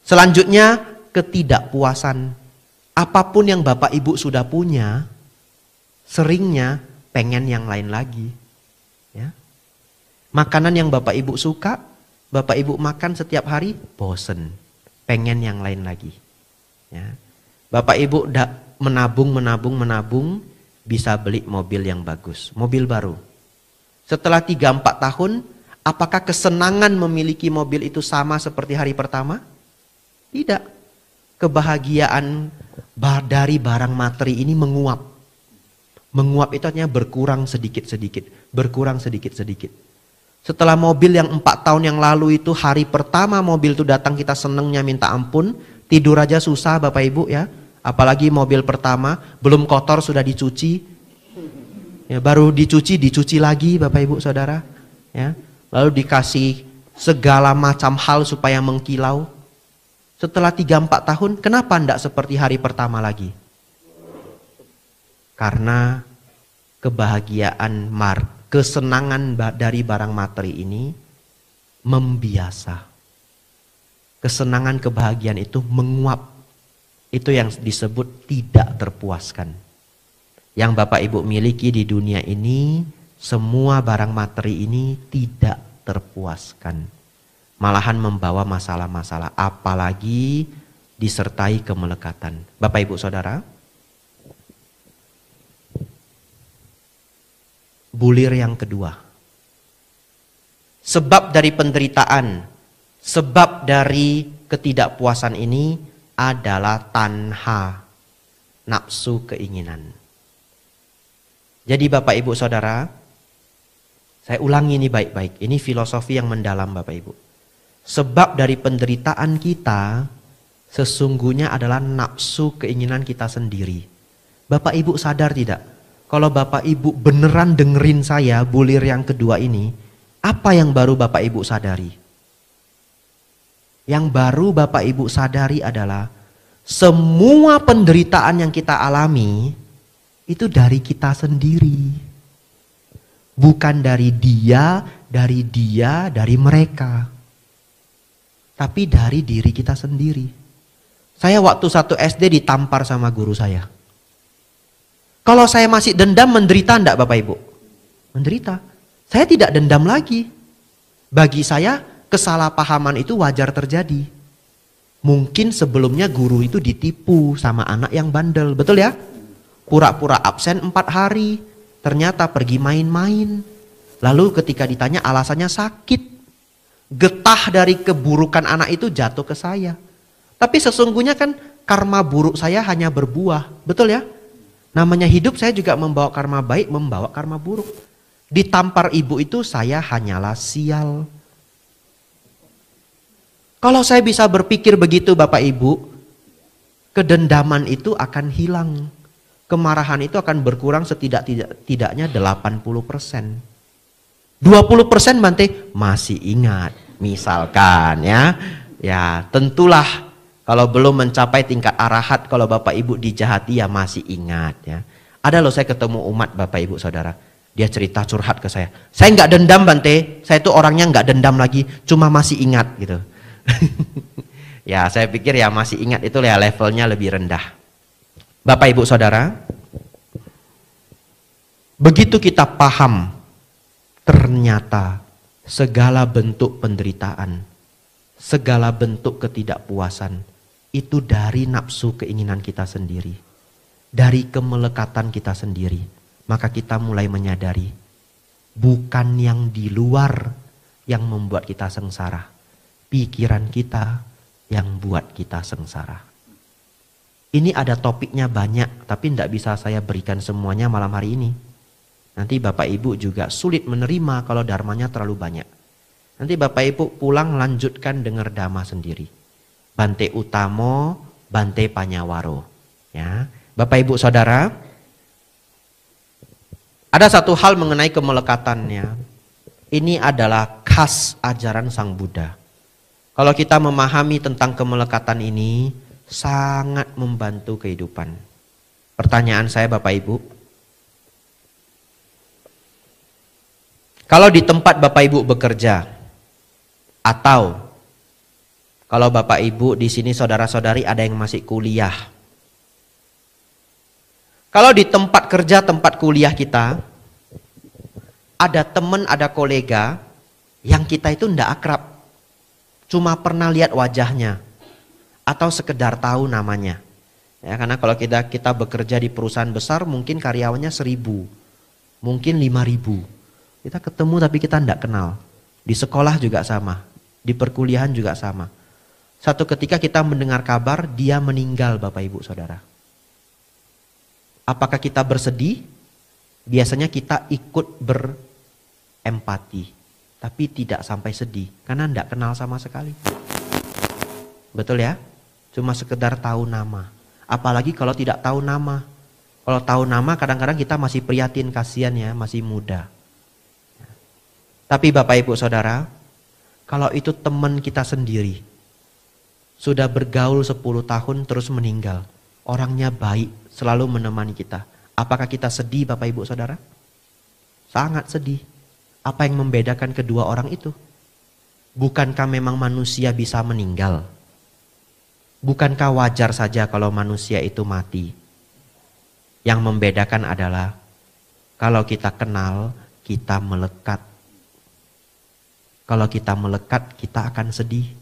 Selanjutnya ketidakpuasan. Apapun yang Bapak Ibu sudah punya, seringnya pengen yang lain lagi. Ya. Makanan yang Bapak Ibu suka, Bapak Ibu makan setiap hari, bosen. Pengen yang lain lagi. Ya. Bapak Ibu menabung, bisa beli mobil yang bagus. Mobil baru. Setelah 3-4 tahun, apakah kesenangan memiliki mobil itu sama seperti hari pertama? Tidak. Kebahagiaan dari barang materi ini menguap. Menguap itu artinya berkurang sedikit-sedikit. Berkurang sedikit-sedikit. Setelah mobil yang 4 tahun yang lalu itu hari pertama mobil itu datang kita senengnya minta ampun. Tidur aja susah Bapak Ibu ya. Apalagi mobil pertama, belum kotor sudah dicuci. Ya, baru dicuci lagi Bapak Ibu Saudara. Ya. Lalu dikasih segala macam hal supaya mengkilau. Setelah 3-4 tahun, kenapa tidak seperti hari pertama lagi? Karena kebahagiaan, kesenangan dari barang materi ini membiasa. Kesenangan kebahagiaan itu menguap. Itu yang disebut tidak terpuaskan. Yang Bapak Ibu miliki di dunia ini, semua barang materi ini tidak terpuaskan. Malahan membawa masalah-masalah, apalagi disertai kemelekatan. Bapak Ibu Saudara, bulir yang kedua. Sebab dari penderitaan, sebab dari ketidakpuasan ini adalah tanha, nafsu keinginan. Jadi Bapak Ibu Saudara, saya ulangi ini baik-baik. Ini filosofi yang mendalam Bapak Ibu. Sebab dari penderitaan kita sesungguhnya adalah nafsu keinginan kita sendiri. Bapak Ibu sadar tidak? Kalau Bapak Ibu beneran dengerin saya bulir yang kedua ini, apa yang baru Bapak Ibu sadari? Yang baru Bapak Ibu sadari adalah semua penderitaan yang kita alami itu dari kita sendiri. Bukan dari dia, dari mereka. Tapi dari diri kita sendiri. Saya waktu 1 SD ditampar sama guru saya. Kalau saya masih dendam, menderita enggak Bapak Ibu? Menderita. Saya tidak dendam lagi. Bagi saya kesalahpahaman itu wajar terjadi. Mungkin sebelumnya guru itu ditipu sama anak yang bandel, betul ya? Pura-pura absen 4 hari, ternyata pergi main-main. Lalu ketika ditanya alasannya sakit. Getah dari keburukan anak itu jatuh ke saya. Tapi sesungguhnya kan karma buruk saya hanya berbuah, betul ya? Namanya hidup saya juga membawa karma baik, membawa karma buruk. Ditampar ibu itu saya hanyalah sial. Kalau saya bisa berpikir begitu Bapak Ibu, kedendaman itu akan hilang. Kemarahan itu akan berkurang setidak-tidaknya 80%. 20% Bante masih ingat. Misalkan ya. Ya tentulah kalau belum mencapai tingkat arahat, kalau Bapak Ibu dijahati ya masih ingat ya. Ada loh saya ketemu umat Bapak Ibu Saudara. Dia cerita curhat ke saya. Saya nggak dendam Bante, saya itu orangnya nggak dendam lagi, cuma masih ingat gitu. Ya saya pikir ya masih ingat itu ya levelnya lebih rendah. Bapak Ibu Saudara, Begitu kita paham, ternyata segala bentuk penderitaan, segala bentuk ketidakpuasan, itu dari nafsu keinginan kita sendiri. Dari kemelekatan kita sendiri. Maka kita mulai menyadari, bukan yang di luar yang membuat kita sengsara. Pikiran kita yang buat kita sengsara. Ini ada topiknya banyak, tapi tidak bisa saya berikan semuanya malam hari ini. Nanti Bapak Ibu juga sulit menerima kalau dharmanya terlalu banyak. Nanti Bapak Ibu pulang lanjutkan dengar dhamma sendiri. Bante Utamo, Bante Panyawaro. Ya, Bapak Ibu Saudara, ada satu hal mengenai kemelekatannya. Ini adalah khas ajaran Sang Buddha. Kalau kita memahami tentang kemelekatan ini, sangat membantu kehidupan. Pertanyaan saya Bapak Ibu, kalau di tempat Bapak Ibu bekerja, atau kalau Bapak Ibu di sini saudara-saudari ada yang masih kuliah, kalau di tempat kerja, tempat kuliah kita, ada teman, ada kolega yang kita itu tidak akrab, cuma pernah lihat wajahnya atau sekedar tahu namanya. Ya, karena kalau kita bekerja di perusahaan besar, mungkin karyawannya 1000, mungkin 5000. Kita ketemu tapi kita tidak kenal. Di sekolah juga sama, di perkuliahan juga sama. Satu ketika kita mendengar kabar dia meninggal Bapak Ibu Saudara. Apakah kita bersedih? Biasanya kita ikut berempati, tapi tidak sampai sedih karena tidak kenal sama sekali. Betul ya? Cuma sekedar tahu nama. Apalagi kalau tidak tahu nama. Kalau tahu nama kadang-kadang kita masih prihatin, kasihan ya, masih muda. Tapi Bapak Ibu Saudara, kalau itu teman kita sendiri, sudah bergaul 10 tahun terus meninggal, orangnya baik, selalu menemani kita. Apakah kita sedih Bapak Ibu Saudara? Sangat sedih. Apa yang membedakan kedua orang itu? Bukankah memang manusia bisa meninggal? Bukankah wajar saja kalau manusia itu mati? Yang membedakan adalah kalau kita kenal, kita melekat. Kalau kita melekat, kita akan sedih.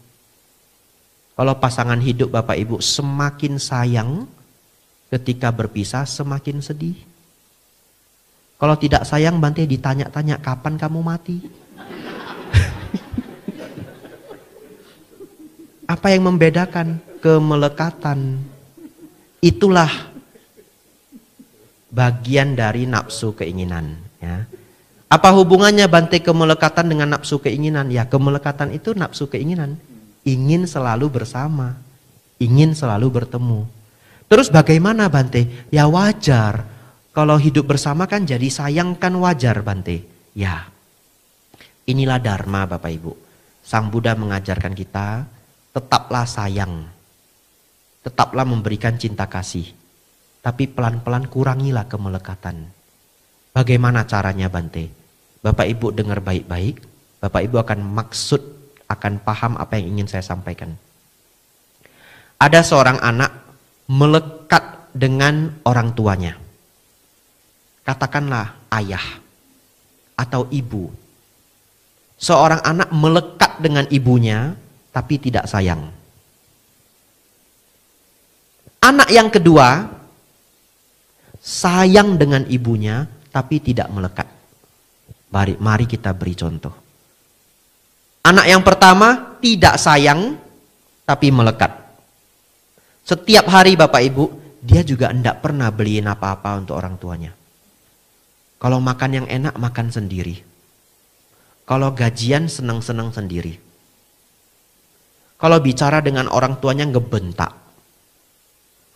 Kalau pasangan hidup Bapak Ibu semakin sayang, ketika berpisah semakin sedih. Kalau tidak sayang, Bante ditanya-tanya kapan kamu mati. Apa yang membedakan? Kemelekatan. Itulah bagian dari nafsu keinginan. Ya. Apa hubungannya Bante kemelekatan dengan nafsu keinginan? Ya, kemelekatan itu nafsu keinginan. Ingin selalu bersama. Ingin selalu bertemu. Terus bagaimana Bante? Ya wajar. Kalau hidup bersama kan jadi sayang, kan wajar Bante. Ya. Inilah dharma Bapak Ibu. Sang Buddha mengajarkan kita, tetaplah sayang. Tetaplah memberikan cinta kasih. Tapi pelan-pelan kurangilah kemelekatan. Bagaimana caranya Bante? Bapak Ibu dengar baik-baik. Bapak Ibu akan maksud, akan paham apa yang ingin saya sampaikan. Ada seorang anak melekat dengan orang tuanya. Katakanlah ayah atau ibu. Seorang anak melekat dengan ibunya tapi tidak sayang. Anak yang kedua sayang dengan ibunya tapi tidak melekat. Mari kita beri contoh. Anak yang pertama tidak sayang tapi melekat. Setiap hari Bapak Ibu, dia juga tidak pernah beliin apa-apa untuk orang tuanya. Kalau makan yang enak, makan sendiri. Kalau gajian, senang-senang sendiri. Kalau bicara dengan orang tuanya, ngebentak.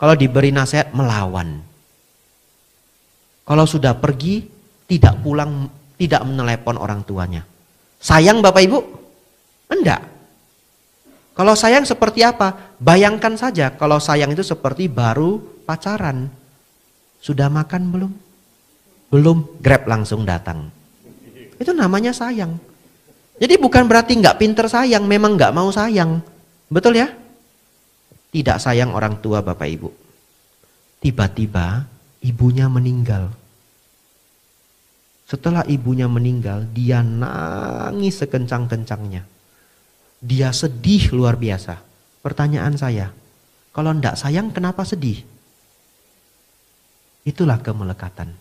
Kalau diberi nasihat, melawan. Kalau sudah pergi, tidak pulang, tidak menelepon orang tuanya. Sayang Bapak Ibu? Enggak. Kalau sayang seperti apa? Bayangkan saja kalau sayang itu seperti baru pacaran. Sudah makan belum? Belum, Grab langsung datang. Itu namanya sayang. Jadi bukan berarti nggak pinter sayang, memang nggak mau sayang. Betul ya? Tidak sayang orang tua Bapak Ibu. Tiba-tiba ibunya meninggal. Setelah ibunya meninggal, dia nangis sekencang-kencangnya. Dia sedih luar biasa. Pertanyaan saya, kalau ndak sayang kenapa sedih? Itulah kemelekatan.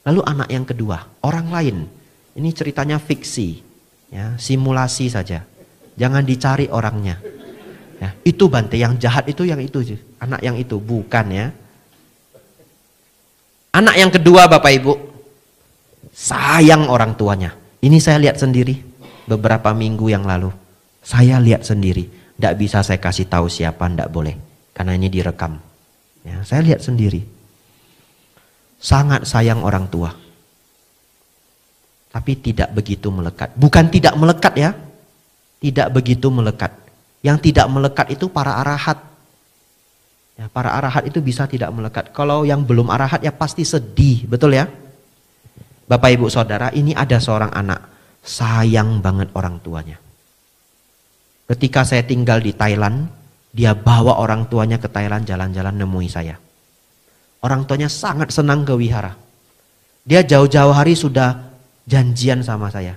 Lalu anak yang kedua, orang lain. Ini ceritanya fiksi, ya, simulasi saja. Jangan dicari orangnya. Ya, itu Bante, yang jahat itu yang itu, anak yang itu, bukan ya. Anak yang kedua Bapak Ibu, sayang orang tuanya. Ini saya lihat sendiri beberapa minggu yang lalu. Saya lihat sendiri, tidak bisa saya kasih tahu siapa, tidak boleh, karena ini direkam. Ya, saya lihat sendiri, sangat sayang orang tua, tapi tidak begitu melekat. Bukan tidak melekat ya, tidak begitu melekat. Yang tidak melekat itu para arahat. Ya, para arahat itu bisa tidak melekat. Kalau yang belum arahat ya pasti sedih, betul ya? Bapak Ibu Saudara, ini ada seorang anak sayang banget orang tuanya. Ketika saya tinggal di Thailand, dia bawa orang tuanya ke Thailand jalan-jalan nemui saya. Orang tuanya sangat senang ke wihara. Dia jauh-jauh hari sudah janjian sama saya.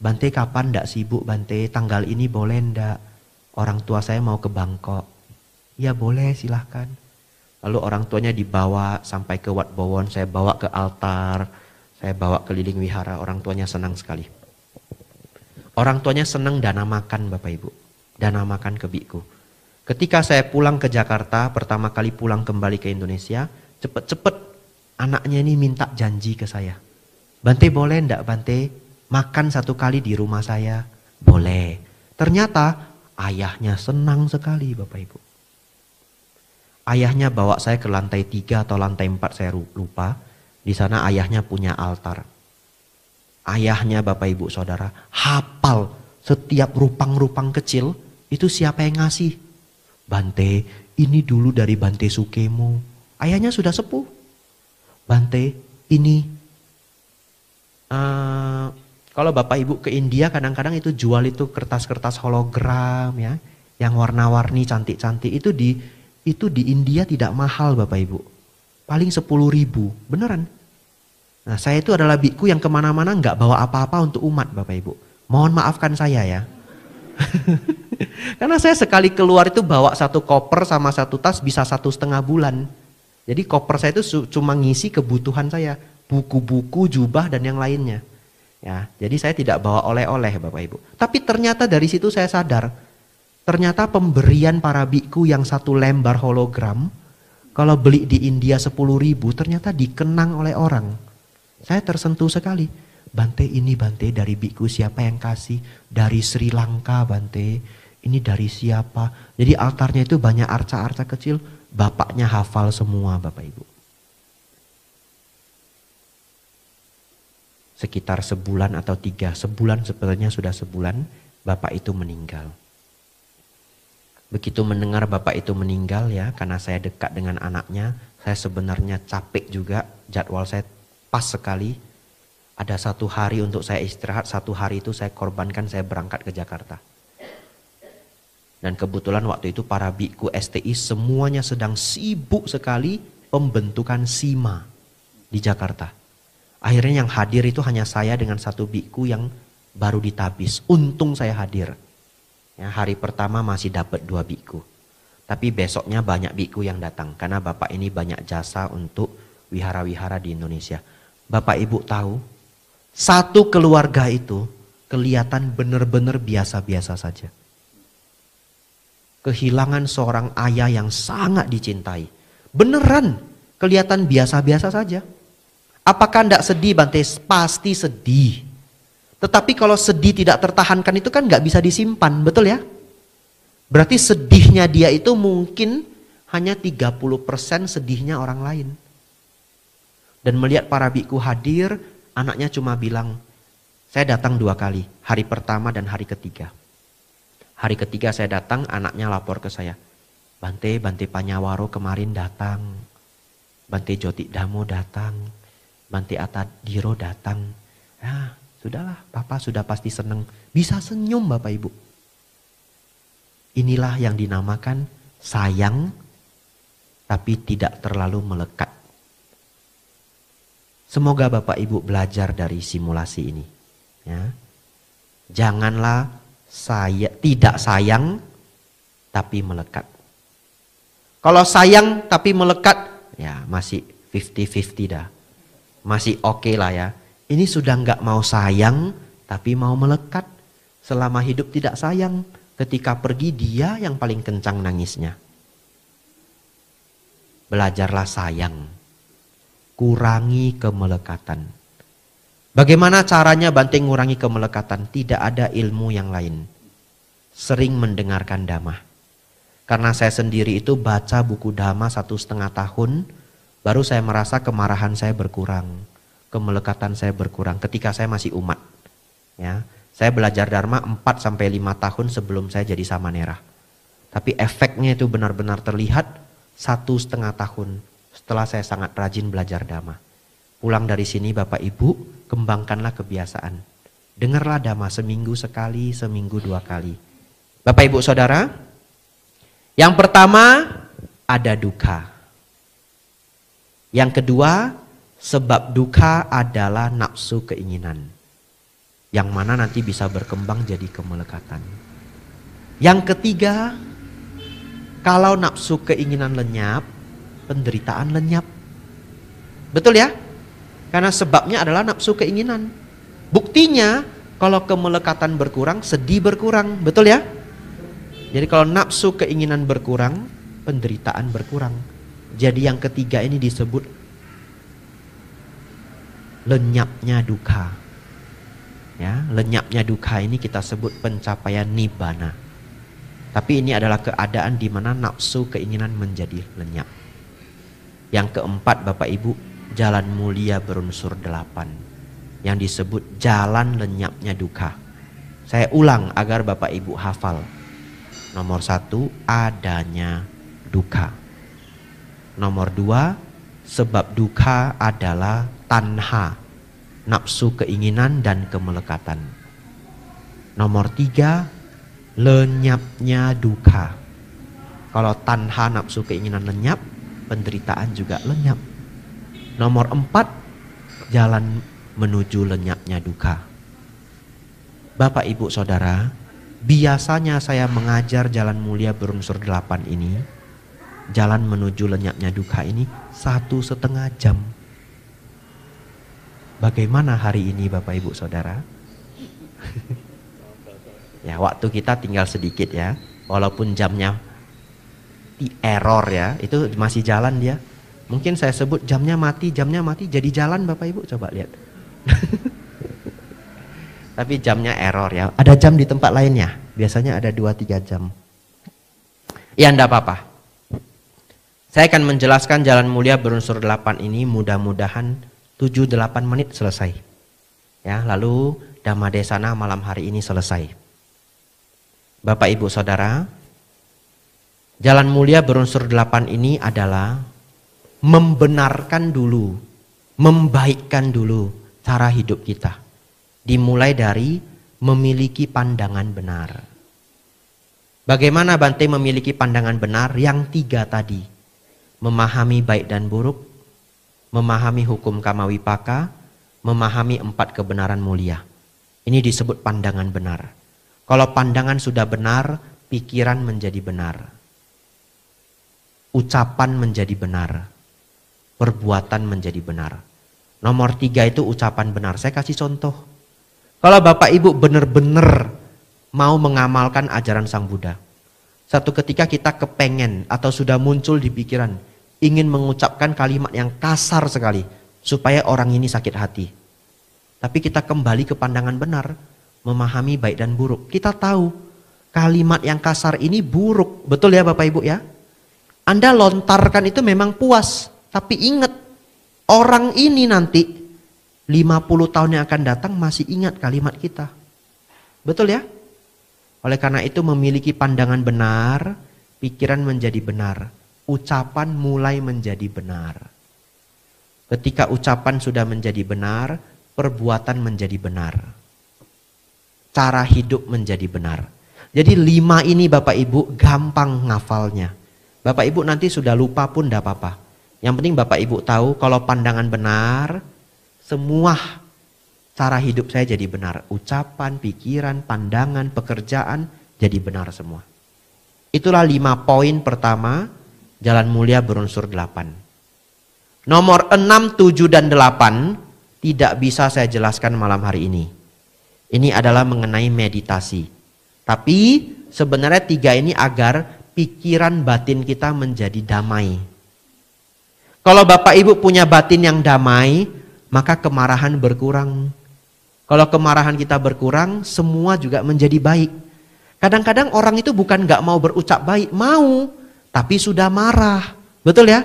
Bante kapan ndak sibuk Bante, tanggal ini boleh ndak? Orang tua saya mau ke Bangkok. Ya boleh, silahkan. Lalu orang tuanya dibawa sampai ke Wat Bowon, saya bawa ke altar, saya bawa keliling wihara, orang tuanya senang sekali. Orang tuanya senang dana makan Bapak Ibu, dana makan ke biku. Ketika saya pulang ke Jakarta, pertama kali pulang kembali ke Indonesia, cepet-cepet anaknya ini minta janji ke saya. Bante boleh ndak Bante makan satu kali di rumah saya? Boleh. Ternyata ayahnya senang sekali Bapak Ibu. Ayahnya bawa saya ke lantai 3 atau lantai 4 saya lupa. Di sana ayahnya punya altar. Ayahnya Bapak Ibu Saudara hafal setiap rupang-rupang kecil itu siapa yang ngasih. Bante, ini dulu dari Bante Sukemo. Ayahnya sudah sepuh. Bante, ini kalau Bapak Ibu ke India kadang-kadang itu jual itu kertas-kertas hologram ya, yang warna-warni cantik-cantik itu di India tidak mahal Bapak Ibu, paling 10.000, beneran. Nah saya itu adalah biku yang kemana-mana nggak bawa apa-apa untuk umat Bapak Ibu. Mohon maafkan saya ya. Karena saya sekali keluar itu bawa satu koper sama satu tas bisa 1,5 bulan. Jadi koper saya itu cuma ngisi kebutuhan saya, buku-buku, jubah dan yang lainnya. Ya, jadi saya tidak bawa oleh-oleh Bapak Ibu. Tapi ternyata dari situ saya sadar, ternyata pemberian para biku yang 1 lembar hologram, kalau beli di India 10.000 ternyata dikenang oleh orang. Saya tersentuh sekali. Bante, ini Bante dari biku siapa yang kasih? Dari Sri Lanka Bante. Ini dari siapa? Jadi altarnya itu banyak arca-arca kecil. Bapaknya hafal semua Bapak Ibu. Sekitar sebulan atau 3 sebulan, sebenarnya sudah sebulan, bapak itu meninggal. Begitu mendengar bapak itu meninggal ya, karena saya dekat dengan anaknya, saya sebenarnya capek juga, jadwal saya pas sekali. Ada 1 hari untuk saya istirahat, 1 hari itu saya korbankan, saya berangkat ke Jakarta. Dan kebetulan waktu itu para biku STI semuanya sedang sibuk sekali pembentukan SIMA di Jakarta. Akhirnya yang hadir itu hanya saya dengan 1 biku yang baru ditabis. Untung saya hadir. Ya, hari pertama masih dapat 2 biku. Tapi besoknya banyak biku yang datang. Karena bapak ini banyak jasa untuk wihara-wihara di Indonesia. Bapak Ibu tahu, 1 keluarga itu kelihatan benar-benar biasa-biasa saja. Kehilangan seorang ayah yang sangat dicintai. Beneran kelihatan biasa-biasa saja. Apakah tidak sedih Bante? Pasti sedih. Tetapi kalau sedih tidak tertahankan itu kan nggak bisa disimpan, betul ya? Berarti sedihnya dia itu mungkin hanya 30% sedihnya orang lain. Dan melihat para biku hadir, anaknya cuma bilang, saya datang 2 kali, hari pertama dan hari ketiga. Hari ketiga saya datang, anaknya lapor ke saya, Bante Panyawaro kemarin datang, Bante Joti Damo datang, Bante Atadiro datang. Ya, sudahlah, Papa sudah pasti senang. Bisa senyum Bapak Ibu. Inilah yang dinamakan sayang, tapi tidak terlalu melekat. Semoga Bapak Ibu belajar dari simulasi ini. Ya. Janganlah tidak sayang tapi melekat. Kalau sayang tapi melekat, ya masih 50-50 dah. Masih oke lah ya. Ini sudah nggak mau sayang tapi mau melekat. Selama hidup tidak sayang, ketika pergi dia yang paling kencang nangisnya. Belajarlah sayang. Kurangi kemelekatan. Bagaimana caranya Bante ngurangi kemelekatan? Tidak ada ilmu yang lain. Sering mendengarkan dhamma. Karena saya sendiri itu baca buku dhamma 1,5 tahun, baru saya merasa kemarahan saya berkurang, kemelekatan saya berkurang ketika saya masih umat. Ya, saya belajar dharma 4-5 tahun sebelum saya jadi samanera. Tapi efeknya itu benar-benar terlihat 1,5 tahun setelah saya sangat rajin belajar dhamma. Pulang dari sini Bapak Ibu, kembangkanlah kebiasaan. Dengarlah dhamma seminggu sekali, seminggu 2 kali. Bapak Ibu Saudara, yang pertama ada duka. Yang kedua, sebab duka adalah nafsu keinginan. Yang mana nanti bisa berkembang jadi kemelekatan. Yang ketiga, kalau nafsu keinginan lenyap, penderitaan lenyap. Betul ya? Karena sebabnya adalah nafsu keinginan. Buktinya, kalau kemelekatan berkurang, sedih berkurang. Betul ya? Jadi kalau nafsu keinginan berkurang, penderitaan berkurang. Jadi yang ketiga ini disebut lenyapnya duka. Ya, lenyapnya duka ini kita sebut pencapaian nibbana. Tapi ini adalah keadaan di mana nafsu keinginan menjadi lenyap. Yang keempat Bapak Ibu, jalan mulia berunsur 8. Yang disebut jalan lenyapnya duka. Saya ulang agar Bapak Ibu hafal. Nomor 1, adanya duka. Nomor 2, sebab duka adalah tanha, nafsu keinginan dan kemelekatan. Nomor 3, lenyapnya duka. Kalau tanha nafsu keinginan lenyap, penderitaan juga lenyap. Nomor 4, jalan menuju lenyapnya duka. Bapak Ibu Saudara, biasanya saya mengajar jalan mulia berunsur 8 ini, jalan menuju lenyapnya duka ini 1,5 jam. Bagaimana hari ini Bapak Ibu Saudara? Ya, waktu kita tinggal sedikit ya. Walaupun jamnya error ya, itu masih jalan dia. Mungkin saya sebut jamnya mati, jadi jalan Bapak Ibu, coba lihat. Tapi jamnya error ya. Ada jam di tempat lainnya. Biasanya ada 2-3 jam. Ya enggak apa-apa. Saya akan menjelaskan jalan mulia berunsur 8 ini mudah-mudahan 7-8 menit selesai. Ya, lalu Dhamma Desana malam hari ini selesai. Bapak Ibu Saudara, jalan mulia berunsur 8 ini adalah membenarkan dulu, membaikkan dulu cara hidup kita. Dimulai dari memiliki pandangan benar. Bagaimana Bante memiliki pandangan benar? Yang 3 tadi. Memahami baik dan buruk, memahami hukum kamawipaka, memahami 4 kebenaran mulia. Ini disebut pandangan benar. Kalau pandangan sudah benar, pikiran menjadi benar. Ucapan menjadi benar. Perbuatan menjadi benar. Nomor 3 itu ucapan benar. Saya kasih contoh. Kalau Bapak Ibu benar-benar mau mengamalkan ajaran Sang Buddha. Satu ketika kita kepengen atau sudah muncul di pikiran. Ingin mengucapkan kalimat yang kasar sekali. Supaya orang ini sakit hati. Tapi kita kembali ke pandangan benar. Memahami baik dan buruk. Kita tahu kalimat yang kasar ini buruk. Betul ya Bapak Ibu ya? Anda lontarkan itu memang puas. Tapi ingat. Orang ini nanti 50 tahun yang akan datang masih ingat kalimat kita. Betul ya? Oleh karena itu memiliki pandangan benar, pikiran menjadi benar, ucapan mulai menjadi benar. Ketika ucapan sudah menjadi benar, perbuatan menjadi benar. Cara hidup menjadi benar. Jadi 5 ini Bapak Ibu gampang ngafalnya. Bapak Ibu nanti sudah lupa pun tidak apa-apa. Yang penting Bapak Ibu tahu kalau pandangan benar, semua cara hidup saya jadi benar. Ucapan, pikiran, pandangan, pekerjaan jadi benar semua. Itulah 5 poin pertama jalan mulia berunsur 8. Nomor 6, 7, dan 8 tidak bisa saya jelaskan malam hari ini. Ini adalah mengenai meditasi. Tapi sebenarnya 3 ini agar pikiran batin kita menjadi damai. Kalau Bapak Ibu punya batin yang damai, maka kemarahan berkurang. Kalau kemarahan kita berkurang, semua juga menjadi baik. Kadang-kadang orang itu bukan gak mau berucap baik, mau, tapi sudah marah. Betul ya?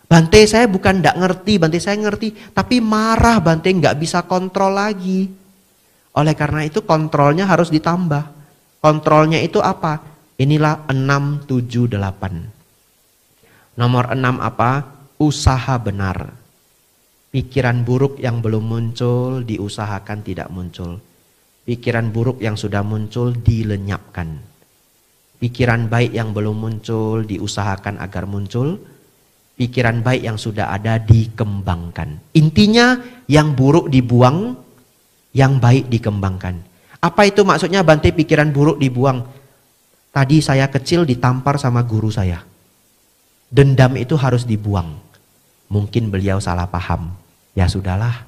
Bante saya bukan gak ngerti, Bante saya ngerti, tapi marah, Bante gak bisa kontrol lagi. Oleh karena itu kontrolnya harus ditambah. Kontrolnya itu apa? Inilah 6, 7, 8. Nomor 6 apa? Usaha benar. Pikiran buruk yang belum muncul diusahakan tidak muncul. Pikiran buruk yang sudah muncul dilenyapkan. Pikiran baik yang belum muncul diusahakan agar muncul. Pikiran baik yang sudah ada dikembangkan. Intinya yang buruk dibuang, yang baik dikembangkan. Apa itu maksudnya Bante pikiran buruk dibuang? Tadi saya kecil ditampar sama guru saya. Dendam itu harus dibuang. Mungkin beliau salah paham. Ya sudahlah.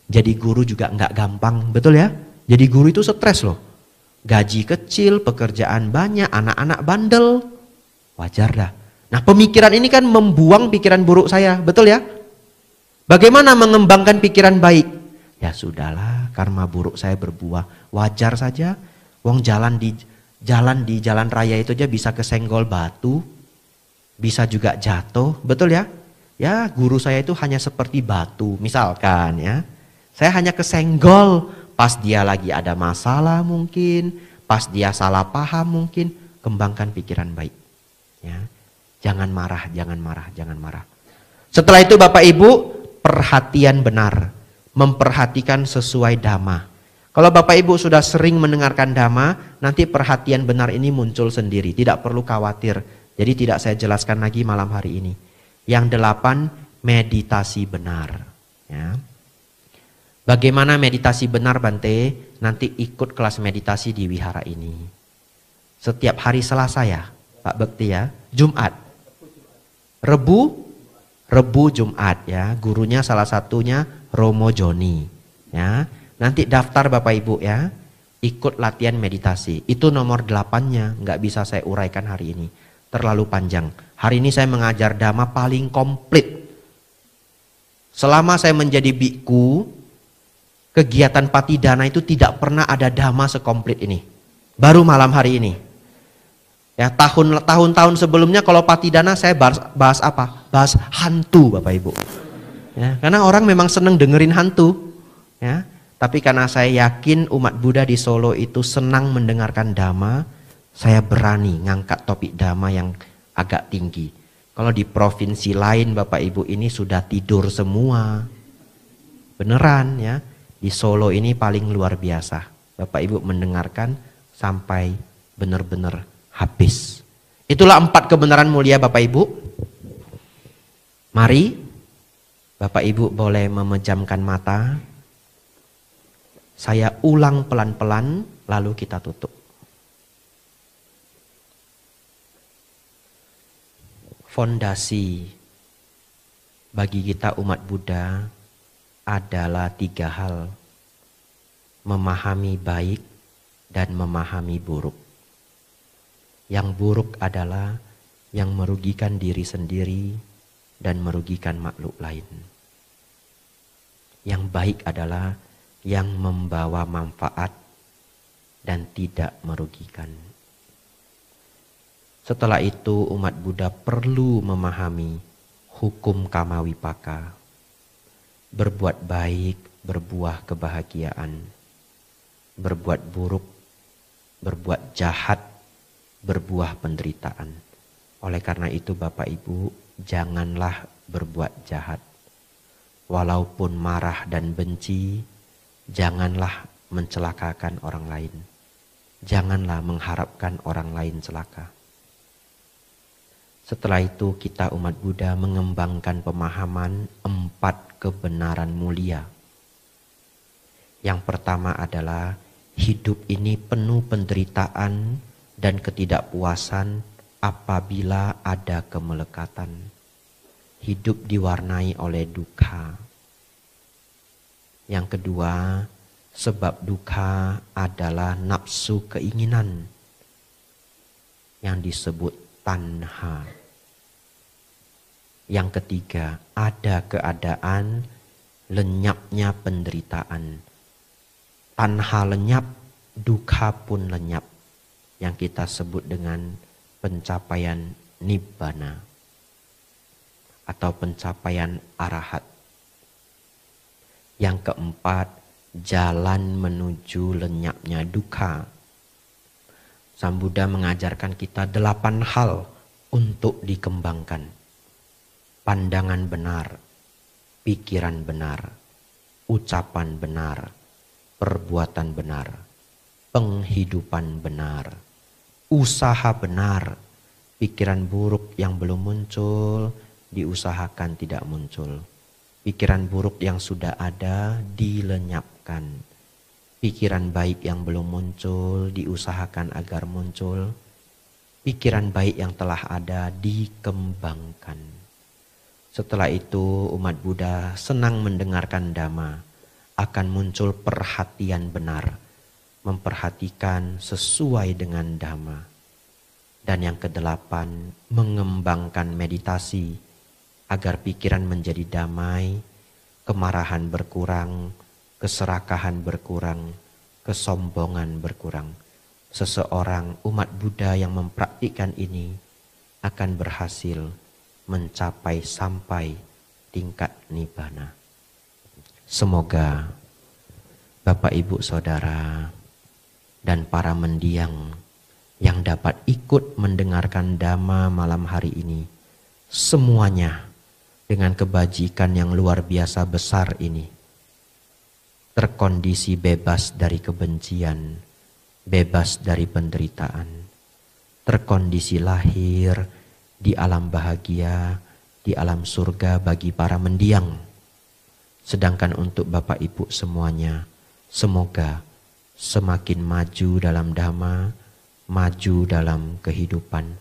Jadi guru juga nggak gampang, betul ya? Jadi guru itu stres loh. Gaji kecil, pekerjaan banyak, anak-anak bandel. Wajar dah. Nah pemikiran ini kan membuang pikiran buruk saya, betul ya? Bagaimana mengembangkan pikiran baik? Ya sudahlah, karma buruk saya berbuah. Wajar saja. Wong jalan di jalan raya itu aja bisa kesenggol batu. Bisa juga jatuh, betul ya? Ya, guru saya itu hanya seperti batu, misalkan ya. Saya hanya kesenggol pas dia lagi ada masalah mungkin, pas dia salah paham mungkin. Kembangkan pikiran baik. Ya. Jangan marah, jangan marah, jangan marah. Setelah itu Bapak Ibu, perhatian benar. Memperhatikan sesuai dhamma. Kalau Bapak Ibu sudah sering mendengarkan dhamma, nanti perhatian benar ini muncul sendiri. Tidak perlu khawatir. Jadi tidak saya jelaskan lagi malam hari ini. Yang 8, meditasi benar. Ya. Bagaimana meditasi benar Bante? Nanti ikut kelas meditasi di wihara ini. Setiap hari Selasa ya, Pak Bekti ya. Jumat. Rebu Jumat ya. Gurunya salah satunya Romo Joni. Ya. Nanti daftar Bapak Ibu ya. Ikut latihan meditasi. Itu nomor 8-nya. Nggak bisa saya uraikan hari ini. Terlalu panjang. Hari ini saya mengajar dhamma paling komplit. Selama saya menjadi biku, kegiatan patidana itu tidak pernah ada dhamma sekomplit ini. Baru malam hari ini. Ya, tahun-tahun sebelumnya kalau patidana saya bahas apa? Bahas hantu Bapak Ibu. Ya, karena orang memang senang dengerin hantu. Ya, tapi karena saya yakin umat Buddha di Solo itu senang mendengarkan dhamma, saya berani ngangkat topik dhamma yang agak tinggi. Kalau di provinsi lain Bapak Ibu ini sudah tidur semua. Beneran ya. Di Solo ini paling luar biasa. Bapak Ibu mendengarkan sampai benar-benar habis. Itulah 4 kebenaran mulia Bapak Ibu. Mari Bapak Ibu boleh memejamkan mata. Saya ulang pelan-pelan lalu kita tutup. Fondasi bagi kita umat Buddha adalah 3 hal. Memahami baik dan memahami buruk. Yang buruk adalah yang merugikan diri sendiri dan merugikan makhluk lain. Yang baik adalah yang membawa manfaat dan tidak merugikan. Setelah itu umat Buddha perlu memahami hukum kamawipaka. Berbuat baik berbuah kebahagiaan. Berbuat buruk, berbuat jahat, berbuah penderitaan. Oleh karena itu Bapak Ibu, janganlah berbuat jahat. Walaupun marah dan benci, janganlah mencelakakan orang lain. Janganlah mengharapkan orang lain celaka. Setelah itu kita umat Buddha mengembangkan pemahaman 4 kebenaran mulia. Yang pertama adalah hidup ini penuh penderitaan dan ketidakpuasan apabila ada kemelekatan. Hidup diwarnai oleh duka. Yang kedua, sebab duka adalah nafsu keinginan yang disebut tanha. Yang ketiga, ada keadaan lenyapnya penderitaan. Tanha lenyap, duka pun lenyap, yang kita sebut dengan pencapaian nibbana atau pencapaian arahat. Yang keempat, jalan menuju lenyapnya duka. Sang Buddha mengajarkan kita 8 hal untuk dikembangkan. Pandangan benar, pikiran benar, ucapan benar, perbuatan benar, penghidupan benar, usaha benar, pikiran buruk yang belum muncul diusahakan tidak muncul. Pikiran buruk yang sudah ada dilenyapkan. Pikiran baik yang belum muncul diusahakan agar muncul. Pikiran baik yang telah ada dikembangkan. Setelah itu umat Buddha senang mendengarkan Dhamma. Akan muncul perhatian benar. Memperhatikan sesuai dengan Dhamma. Dan yang kedelapan, mengembangkan meditasi. Agar pikiran menjadi damai, kemarahan berkurang, keserakahan berkurang, kesombongan berkurang. Seseorang umat Buddha yang mempraktikkan ini akan berhasil mencapai sampai tingkat nibbana. Semoga Bapak Ibu Saudara dan para mendiang yang dapat ikut mendengarkan Dhamma malam hari ini, semuanya dengan kebajikan yang luar biasa besar ini, terkondisi bebas dari kebencian, bebas dari penderitaan, terkondisi lahir di alam bahagia, di alam surga bagi para mendiang. Sedangkan untuk Bapak Ibu semuanya, semoga semakin maju dalam Dhamma, maju dalam kehidupan,